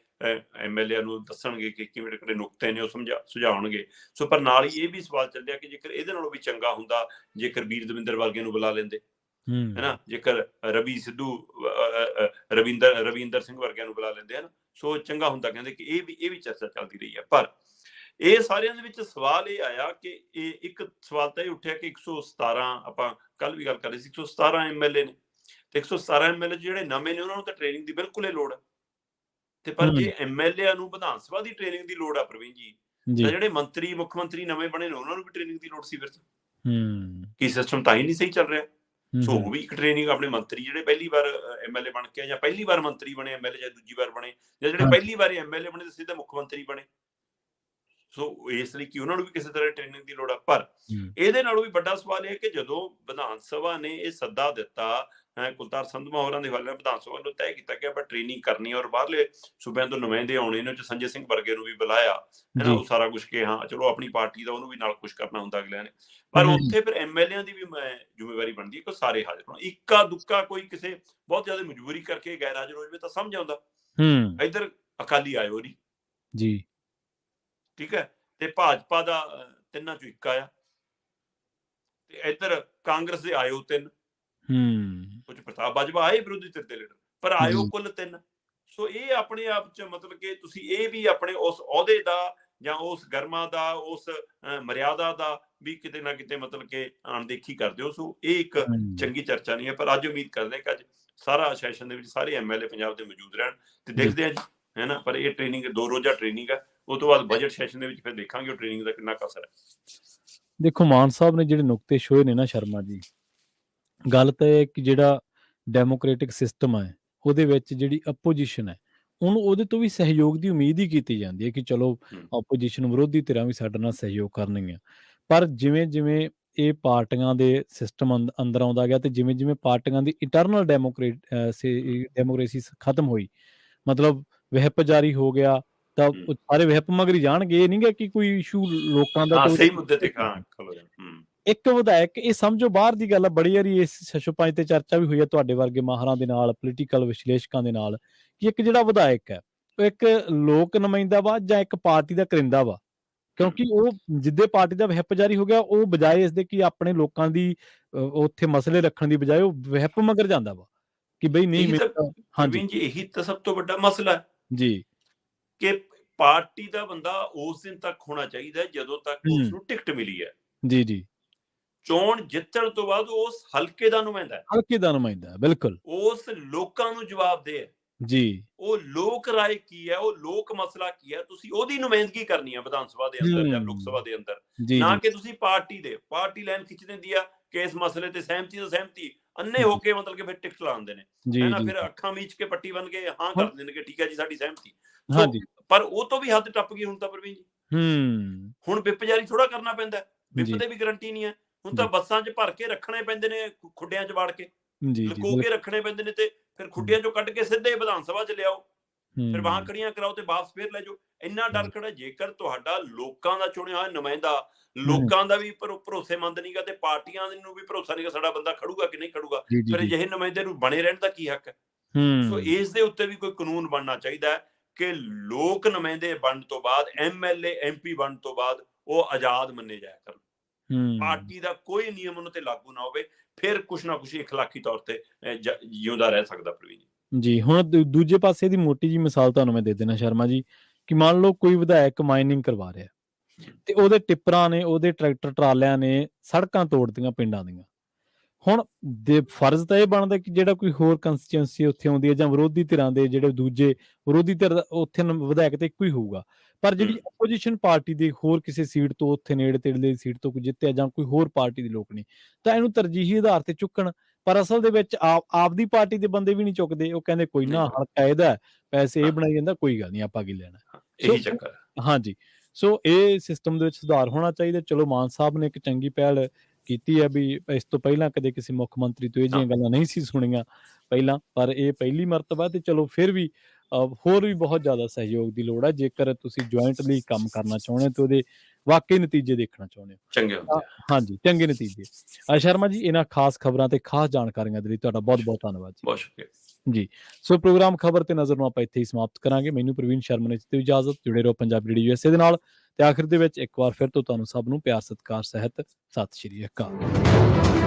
MLA ਨੂੰ ਦੱਸਣਗੇ ਕਿ ਕਿਵੇਂ ਕਿਹੜੇ ਨੁਕਤੇ ਨੇ ਉਹ ਸੁਝਾਉਣਗੇ। ਸੋ ਪਰ ਨਾਲ ਹੀ ਇਹ ਵੀ ਸਵਾਲ ਚੱਲਿਆ ਕਿ ਜੇਕਰ ਇਹਦੇ ਨਾਲੋਂ ਵੀ ਚੰਗਾ ਹੁੰਦਾ ਜੇਕਰ ਵੀਰ ਦਵਿੰਦਰ ਵਰਗਿਆਂ ਨੂੰ ਬੁਲਾ ਲੈਂਦੇ, ਹੈ ਨਾ, ਜੇਕਰ ਰਵੀ ਸਿੱਧੂ, ਰਵਿੰਦਰ ਸਿੰਘ ਵਰਗਿਆਂ ਨੂੰ ਬੁਲਾ ਲੈਂਦੇ ਹਨ, ਸੋ ਚੰਗਾ ਹੁੰਦਾ। ਕਹਿੰਦੇ ਕਿ ਇਹ ਵੀ ਚਰਚਾ ਚੱਲਦੀ ਰਹੀ ਹੈ। ਪਰ ਇਹ ਸਾਰਿਆਂ ਦੇ ਵਿੱਚ ਸਵਾਲ ਇਹ ਆਇਆ ਕਿ ਇਹ ਇੱਕ ਸਵਾਲ ਤਾਂ ਇਹ ਉੱਠਿਆ ਕਿ 117, ਆਪਾਂ ਕੱਲ ਵੀ ਗੱਲ ਕਰ ਰਹੇ ਸੀ, 117 MLA ਨੇ ਤੇ 117 MLA ਜਿਹੜੇ ਨਵੇਂ ਨੇ ਉਹਨਾਂ ਨੂੰ ਤਾਂ ਟ੍ਰੇਨਿੰਗ ਦੀ ਬਿਲਕੁਲ ਲੋੜ ਹੈ। ਤੇ ਪਰ ਜੇ MLA ਨੂੰ ਵਿਧਾਨ ਸਭਾ ਦੀ ਟ੍ਰੇਨਿੰਗ ਦੀ ਲੋੜ ਆ ਪ੍ਰਵੀਨ ਜੀ, ਤਾਂ ਜਿਹੜੇ ਮੰਤਰੀ, ਮੁੱਖ ਮੰਤਰੀ ਨਵੇਂ ਬਣੇ ਨੇ ਉਹਨਾਂ ਨੂੰ ਵੀ ਟ੍ਰੇਨਿੰਗ ਦੀ ਲੋੜ ਸੀ। ਫਿਰ ਕੀ ਸਿਸਟਮ ਤਾਂ ਹੀ ਨਹੀਂ ਸਹੀ ਚੱਲ ਰਿਹਾ। ਸੋ ਉਹ ਵੀ ਇੱਕ ਟ੍ਰੇਨਿੰਗ ਆਪਣੇ ਮੰਤਰੀ ਜਿਹੜੇ ਪਹਿਲੀ ਵਾਰ MLA ਬਣ ਕੇ, ਜਾਂ ਪਹਿਲੀ ਵਾਰ ਮੰਤਰੀ ਬਣੇ MLA, ਜਾਂ ਦੂਜੀ ਵਾਰ ਬਣੇ, ਜਾਂ ਜਿਹੜੇ ਪਹਿਲੀ ਵਾਰ MLA ਬਣੇ ਤੇ ਸਿੱਧੇ ਮੁੱਖ ਮੰਤਰੀ ਬਣੇ, ਸੋ ਇਸ ਲਈ ਕਿ ਉਹਨਾਂ ਨੂੰ ਵੀ ਕਿਸੇ ਤਰ੍ਹਾਂ ਟ੍ਰੇਨਿੰਗ ਦੀ ਲੋੜ ਆ। ਪਰ ਇਹਦੇ ਨਾਲੋਂ ਵੀ ਵੱਡਾ ਸਵਾਲ ਇਹ ਕਿ ਜਦੋਂ ਵਿਧਾਨ ਸਭਾ ਨੇ ਇਹ ਸੱਦਾ ਦਿੱਤਾ, ਕੁਲਤਾਰ ਸੰਧਵਾ ਹੋਰਾਂ ਦੇ ਹਵਾਲੇ ਨਾਲ ਵਿਧਾਨ ਸਭਾ ਵੱਲੋਂ ਤੈਅ ਕੀਤਾ ਗਿਆ ਪਰ ਟ੍ਰੇਨਿੰਗ ਕਰਨੀ ਔਰ ਬਾਹਰਲੇ ਸੂਬਿਆਂ ਤੋਂ ਨੁਮਾਇੰਦੇ ਆਉਣੇ, ਇਹਨਾਂ 'ਚ ਸੰਜੇ ਸਿੰਘ ਵਰਗੇ ਨੂੰ ਵੀ ਬੁਲਾਇਆ, ਹੈ ਨਾ, ਉਹ ਸਾਰਾ ਕੁਛ ਕਿ ਹਾਂ ਚਲੋ ਆਪਣੀ ਪਾਰਟੀ ਦਾ ਉਹਨੂੰ ਵੀ ਨਾਲ ਕੁਛ ਕਰਨਾ ਹੁੰਦਾ ਅਗਲਿਆਂ ਨੇ। ਪਰ ਉੱਥੇ ਫਿਰ MLA ਦੀ ਵੀ ਜ਼ਿੰਮੇਵਾਰੀ ਬਣਦੀ ਹੈ ਕਿ ਸਾਰੇ ਹਾਜ਼ਰ ਹੋਣ। ਇੱਕਾ ਦੁੱਕਾ ਕੋਈ ਕਿਸੇ ਬਹੁਤ ਜ਼ਿਆਦਾ ਮਜਬੂਰੀ ਕਰਕੇ ਗੈਰ ਹਾਜ਼ਰ ਹੋ ਜਾਵੇ ਤਾਂ ਸਮਝ ਆਉਂਦਾ। ਇੱਧਰ ਅਕਾਲੀ ਆਇਓ ਨਹੀਂ ਜੀ, ਠੀਕ ਹੈ, ਤੇ ਭਾਜਪਾ ਦਾ 3 'ਚੋਂ 1 ਆਇਆ, ਤੇ ਇੱਧਰ ਕਾਂਗਰਸ ਦੇ ਆਇਓ 3, ਕੁਝ ਪ੍ਰਤਾਪ ਬਾਜਵਾ ਆਏ ਵਿਰੋਧੀ ਧਿਰ ਦੇ ਲੀਡਰ, ਪਰ ਆਇਓ ਕੁੱਲ 3। ਸੋ ਇਹ ਆਪਣੇ ਆਪ 'ਚ ਮਤਲਬ ਕਿ ਤੁਸੀਂ ਇਹ ਵੀ ਆਪਣੇ ਉਸ ਅਹੁਦੇ ਦਾ ਜਾਂ ਉਸ ਗਰਮਾ ਦਾ, ਉਸ ਮਰਿਆਦਾ ਦਾ ਵੀ ਕਿਤੇ ਨਾ ਕਿਤੇ ਮਤਲਬ ਕਿ ਅਣਦੇਖੀ ਕਰਦੇ ਹੋ। ਸੋ ਇਹ ਇੱਕ ਚੰਗੀ ਚਰਚਾ ਨਹੀਂ ਹੈ। ਪਰ ਅੱਜ ਉਮੀਦ ਕਰਦੇ ਕਿ ਅੱਜ ਸਾਰਾ ਸੈਸ਼ਨ ਦੇ ਵਿੱਚ ਸਾਰੇ MLA ਪੰਜਾਬ ਦੇ ਮੌਜੂਦ ਰਹਿਣ ਤੇ ਦੇਖਦੇ ਆ ਜੀ, ਹੈ ਨਾ। ਪਰ ਇਹ ਟ੍ਰੇਨਿੰਗ 2 ਰੋਜ਼ਾ ਟ੍ਰੇਨਿੰਗ ਹੈ, ਉਹ ਤੋਂ ਬਾਅਦ ਬਜਟ ਸੈਸ਼ਨ ਦੇ ਵਿੱਚ ਫਿਰ ਦੇਖਾਂਗੇ ਉਹ ਟ੍ਰੇਨਿੰਗ ਦਾ ਕਿੰਨਾ ਕੁ ਅਸਰ ਹੈ। ਦੇਖੋ ਮਾਨ ਸਾਹਿਬ ਨੇ ਜਿਹੜੇ ਨੁਕਤੇ ਛੋਏ ਨੇ ਨਾ ਸ਼ਰਮਾ ਜੀ, ਗੱਲ ਤਾਂ ਇਹ ਕਿ ਜਿਹੜਾ ਡੈਮੋਕ੍ਰੈਟਿਕ ਸਿਸਟਮ ਹੈ ਉਹਦੇ ਵਿੱਚ ਜਿਹੜੀ ਆਪੋਜੀਸ਼ਨ ਹੈ ਉਹਨੂੰ ਉਹਦੇ ਤੋਂ ਵੀ ਸਹਿਯੋਗ ਦੀ ਉਮੀਦ ਹੀ ਕੀਤੀ ਜਾਂਦੀ ਹੈ ਕਿ ਚਲੋ ਆਪੋਜੀਸ਼ਨ, ਵਿਰੋਧੀ ਧਿਰਾਂ ਵੀ ਸਾਡੇ ਨਾਲ ਸਹਿਯੋਗ ਕਰਨਗੀਆਂ। ਪਰ ਜਿਵੇਂ ਜਿਵੇਂ ਇਹ ਪਾਰਟੀਆਂ ਦੇ ਸਿਸਟਮ ਅੰਦਰ ਆਉਂਦਾ ਗਿਆ ਤੇ ਜਿਵੇਂ ਜਿਵੇਂ ਪਾਰਟੀਆਂ ਦੀ ਇੰਟਰਨਲ ਡੈਮੋਕ੍ਰੇਸੀ ਖਤਮ ਹੋਈ, ਮਤਲਬ ਵਿਹਪ ਜਾਰੀ ਹੋ ਗਿਆ, ਤਾਂ ਸਾਰੇ ਵਿਹਪ ਮਗਰ ਹੀ ਜਾਣਗੇ। ਇਹ ਨਹੀਂ ਗਾ ਕਿ ਕੋਈ ਇਸ਼ੂ ਲੋਕਾਂ ਦਾ ਸਹੀ ਮੁੱਦੇ ਤੇ ਇੱਕ ਵਿਧਾਇਕ, ਇਹ ਸਮਝੋ ਬਾਹਰ ਦੀ ਗੱਲ ਆ, ਬੜੀ ਵਾਰੀ ਇਸ ਸ਼ਸ਼ੋਪੰਜ ਤੇ ਚਰਚਾ ਵੀ ਹੋਈ ਹੈ ਤੁਹਾਡੇ ਵਰਗੇ ਮਾਹਰਾਂ ਦੇ ਨਾਲ, ਪੋਲੀਟੀਕਲ ਵਿਸ਼ਲੇਸ਼ਕਾਂ ਦੇ ਨਾਲ, ਕਿ ਇੱਕ ਜਿਹੜਾ ਵਿਧਾਇਕ ਹੈ ਉਹ ਇੱਕ ਲੋਕ ਨੁਮਾਇੰਦਾ ਵਾ ਜਾਂ ਇੱਕ ਪਾਰਟੀ ਦਾ ਕਰਿੰਦਾ ਵਾ। ਕਿਉਂਕਿ ਉਹ ਜਿੱਦੇ ਪਾਰਟੀ ਦਾ whip ਜਾਰੀ ਹੋ ਗਿਆ, ਉਹ ਬਜਾਏ ਇਸਦੇ ਕਿ ਆਪਣੇ ਲੋਕਾਂ ਦੀ ਉੱਥੇ ਮਸਲੇ ਰੱਖਣ ਦੀ ਬਜਾਏ ਉਹ whip ਮਗਰ ਜਾਂਦਾ ਵਾ ਕਿ ਬਈ ਨਹੀਂ ਇਹੀ ਤਾਂ ਹਾਂਜੀ ਪ੍ਰਵੀਨ ਜੀ, ਇਹੀ ਤਾਂ ਸਭ ਤੋਂ ਵੱਡਾ ਮਸਲਾ ਹੈ ਜੀ ਕਿ ਪਾਰਟੀ ਦਾ ਬੰਦਾ ਉਸ ਦਿਨ ਤੱਕ ਹੋਣਾ ਚਾਹੀਦਾ ਹੈ ਜਦੋਂ ਤੱਕ ਉਸ ਨੂੰ ਟਿਕਟ ਮਿਲੀ ਹੈ। ਜੀ ਜੀ ਚੋਣ ਜਿੱਤਣ ਤੋਂ ਬਾਅਦ ਉਸ ਹਲਕੇ ਦਾ ਨੁਮਾਇੰਦਾ ਹੈ, ਹਲਕੇ ਦਾ ਨੁਮਾਇੰਦਾ ਹੈ, ਬਿਲਕੁਲ ਉਸ ਲੋਕਾਂ ਨੂੰ ਜਵਾਬਦੇਹ ਹੈ। ਜੀ ਉਹ ਲੋਕ ਰਾਏ ਕੀ ਹੈ, ਉਹ ਲੋਕ ਮਸਲਾ ਕੀ ਹੈ, ਤੁਸੀਂ ਉਹਦੀ ਨੁਮਾਇੰਦਗੀ ਕਰਨੀ ਹੈ ਵਿਧਾਨ ਸਭਾ ਦੇ ਅੰਦਰ ਜਾਂ ਲੋਕ ਸਭਾ ਦੇ ਅੰਦਰ, ਜੀ ਨਾ ਜੀ ਕਿ ਤੁਸੀਂ ਪਾਰਟੀ ਲਾਈਨ ਖਿੱਚ ਦਿੰਦੀ ਆ ਕਿ ਇਸ ਮਸਲੇ ਤੇ ਸਹਿਮਤੀ ਤਾਂ ਸਹਿਮਤੀ, ਅੰਨੇ ਹੋ ਕੇ ਮਤਲਬ ਕਿ ਫਿਰ ਟਿਕਟ ਲਾਉਂਦੇ ਨੇ, ਜੀ ਹੈ ਨਾ, ਜੀ ਫਿਰ ਅੱਖਾਂ ਮੀਚ ਕੇ ਪੱਟੀ ਬਣ ਕੇ ਹਾਂ ਕਰ ਦੇਣਗੇ, ਠੀਕ ਹੈ ਜੀ ਸਾਡੀ ਸਹਿਮਤੀ। ਹਾਂਜੀ ਪਰ ਉਹ ਤੋਂ ਵੀ ਹੱਦ ਟੱਪ ਗਈ ਹੁਣ ਤਾਂ ਪ੍ਰਵੀਨ ਜੀ। ਹੁਣ ਵਿਪ ਜਾਰੀ ਥੋੜਾ ਕਰਨਾ ਪੈਂਦਾ, ਵਿਪ ਦੇ ਵੀ ਗਰੰਟੀ ਨਹੀਂ ਹੈ। ਹੁਣ ਤਾਂ ਬੱਸਾਂ 'ਚ ਭਰ ਕੇ ਰੱਖਣੇ ਪੈਂਦੇ ਨੇ, ਖੁੱਡਿਆਂ 'ਚ ਵਾੜ ਕੇ ਜੀ ਲੁਕੋ ਕੇ ਰੱਖਣੇ ਪੈਂਦੇ ਨੇ, ਤੇ ਫਿਰ ਖੁੱਡਿਆਂ 'ਚੋਂ ਕੱਢ ਕੇ ਸਿੱਧੇ ਵਿਧਾਨ ਸਭਾ 'ਚ ਲਿਆਓ, ਫਿਰ ਵਾਹਾਂ ਖੜੀਆਂ ਕਰਾਓ ਤੇ ਵਾਪਸ ਫੇਰ ਲੈ ਜਾਓ। ਇੰਨਾ ਡਰ ਖੜਾ, ਜੇਕਰ ਤੁਹਾਡਾ ਲੋਕਾਂ ਦਾ ਚੁਣਿਆ ਹੋਇਆ ਨੁਮਾਇੰਦਾ ਲੋਕਾਂ ਦਾ ਵੀ ਭਰੋਸੇਮੰਦ ਨਹੀਂਗਾ ਤੇ ਪਾਰਟੀਆਂ ਨੂੰ ਵੀ ਭਰੋਸਾ ਨਹੀਂਗਾ ਸਾਡਾ ਬੰਦਾ ਖੜੂਗਾ ਕਿ ਨਹੀਂ ਖੜੂਗਾ, ਫਿਰ ਅਜਿਹੇ ਨੁਮਾਇੰਦੇ ਨੂੰ ਬਣੇ ਰਹਿਣ ਦਾ ਕੀ ਹੱਕ ਹੈ? ਸੋ ਇਸ ਦੇ ਉੱਤੇ ਵੀ ਕੋਈ ਕਾਨੂੰਨ ਬਣਨਾ ਚਾਹੀਦਾ ਹੈ ਕਿ ਲੋਕ ਨੁਮਾਇੰਦੇ ਬਣਨ ਤੋਂ ਬਾਅਦ, MLA MP ਬਣਨ ਤੋਂ ਬਾਅਦ ਉਹ ਆਜ਼ਾਦ ਮੰਨੇ ਜਾਇਆ ਕਰਨ, ਪਾਰਟੀ ਦਾ ਕੋਈ ਨਿਯਮ ਉਹਨਾਂ ਤੇ ਲਾਗੂ ਨਾ ਹੋਵੇ, ਫਿਰ ਕੁਛ ਨਾ ਕੁਛ ਇਖਲਾਕੀ ਤੌਰ ਤੇ ਜਿਉਂਦਾ ਰਹਿ ਸਕਦਾ ਪ੍ਰਵੀਨ ਜੀ। ਹੁਣ ਦੂਜੇ ਪਾਸੇ ਦੀ ਮੋਟੀ ਜੀ ਮਿਸਾਲ ਤੁਹਾਨੂੰ ਮੈਂ ਦੇ ਦੇਣਾ ਸ਼ਰਮਾ ਜੀ, ਕਿ ਮੰਨ ਲਓ ਕੋਈ ਵਿਧਾਇਕ ਮਾਈਨਿੰਗ ਕਰਵਾ ਰਿਹਾ ਤੇ ਉਹਦੇ ਟਿੱਪਰਾਂ ਨੇ, ਉਹਦੇ ਟਰੈਕਟਰ ਟਰਾਲਿਆਂ ਨੇ ਸੜਕਾਂ ਤੋੜਤੀਆਂ ਪਿੰਡਾਂ ਦੀਆਂ। ਹੁਣ ਦੇ ਫਰਜ਼ ਤਾਂ ਇਹ ਬਣਦਾ ਕਿ ਜਿਹੜਾ ਕੋਈ ਹੋਰ ਕੰਸਟੀਚੁਐਂਸੀ ਉੱਥੇ ਆਉਂਦੀ ਹੈ ਜਾਂ ਵਿਰੋਧੀ ਧਿਰਾਂ ਦੇ ਜਿਹੜੇ ਦੂਜੇ ਵਿਰੋਧੀ ਧਿਰ ਉੱਥੇ ਵਿਧਾਇਕ ਤੇ ਇੱਕੋ ਹੀ ਹੋਊਗਾ, ਪਰ ਜਿਹੜੀ ਆਪੋਜੀਸ਼ਨ ਪਾਰਟੀ ਦੀ ਹੋਰ ਕਿਸੇ ਸੀਟ ਤੋਂ, ਉੱਥੇ ਨੇੜੇ ਤੇੜੇ ਦੀ ਸੀਟ ਤੋਂ ਕੋਈ ਜਿੱਤਿਆ ਜਾਂ ਕੋਈ ਹੋਰ ਪਾਰਟੀ ਦੇ ਲੋਕ ਨੇ, ਤਾਂ ਇਹਨੂੰ ਤਰਜੀਹੀ ਆਧਾਰ ਤੇ ਚੁੱਕਣ। ਪਰ ਅਸਲ ਦੇ ਵਿੱਚ ਆਪਦੀ ਪਾਰਟੀ ਦੇ ਬੰਦੇ ਵੀ ਨਹੀਂ ਚੁੱਕਦੇ, ਉਹ ਕਹਿੰਦੇ ਕੋਈ ਨਾ ਹਲਕਾ ਇਹਦਾ, ਪੈਸੇ ਇਹ ਬਣਾਈ ਜਾਂਦਾ, ਕੋਈ ਗੱਲ ਨਹੀਂ, ਆਪਾਂ ਕੀ ਲੈਣਾ। ਇਹੀ ਚੱਕਰ ਹਾਂਜੀ। ਸੋ ਇਹ ਸਿਸਟਮ ਦੇ ਵਿੱਚ ਸੁਧਾਰ ਹੋਣਾ ਚਾਹੀਦਾ। ਚਲੋ ਮਾਨ ਸਾਹਿਬ ਨੇ ਇੱਕ ਚੰਗੀ ਪਹਿਲ ਕੀਤੀ ਹੈ ਵੀ ਇਸ ਤੋਂ ਪਹਿਲਾਂ ਕਦੇ ਕਿਸੇ ਮੁੱਖ ਮੰਤਰੀ ਤੋਂ ਇਹ ਜਿਹੀਆਂ ਗੱਲਾਂ ਨਹੀਂ ਸੀ ਸੁਣੀਆਂ ਪਹਿਲਾਂ, ਪਰ ਇਹ ਪਹਿਲੀ ਮਰਤਬਾ। ਤੇ ਚਲੋ ਫਿਰ ਵੀ ਹੋਰ ਵੀ ਬਹੁਤ ਜ਼ਿਆਦਾ ਸਹਿਯੋਗ ਦੀ ਲੋੜ ਹੈ ਜੇਕਰ ਤੁਸੀਂ ਜੁਆਇੰਟਲੀ ਕੰਮ ਕਰਨਾ ਚਾਹੁੰਦੇ ਹੋ ਤੇ ਉਹਦੇ ਵਾਕਈ ਨਤੀਜੇ ਦੇਖਣਾ ਚਾਹੁੰਦੇ ਹੋ, ਚੰਗੇ ਹੁੰਦੇ। ਹਾਂਜੀ, ਚੰਗੇ ਨਤੀਜੇ। ਸ਼ਰਮਾ ਜੀ, ਇਹਨਾਂ ਖਾਸ ਖਬਰਾਂ ਤੇ ਖਾਸ ਜਾਣਕਾਰੀਆਂ ਦੇ ਲਈ ਤੁਹਾਡਾ ਬਹੁਤ ਬਹੁਤ ਧੰਨਵਾਦ ਜੀ। ਬਹੁਤ ਸ਼ੁਕਰੀਆ ਜੀ। ਸੋ ਪ੍ਰੋਗਰਾਮ ਖਬਰ ਤੇ ਨਜ਼ਰ ਨੂੰ ਆਪਾਂ ਇੱਥੇ ਹੀ ਸਮਾਪਤ ਕਰਾਂਗੇ। ਮੈਨੂੰ ਪ੍ਰਵੀਨ ਸ਼ਰਮਾ ਨੇ ਦਿੱਤੀ ਇਜਾਜ਼ਤ। ਜੁੜੇ ਰਹੋ ਪੰਜਾਬੀ ਰੇਡੀਓ USA ਦੇ ਨਾਲ। ਤੇ ਆਖਿਰ ਦੇ ਵਿੱਚ ਇੱਕ ਵਾਰ ਫਿਰ ਤੋਂ ਤੁਹਾਨੂੰ ਸਭ ਨੂੰ ਪਿਆਰ, ਸਤਿਕਾਰ ਸਹਿਤ ਸਤਿ ਸ਼੍ਰੀ ਅਕਾਲ।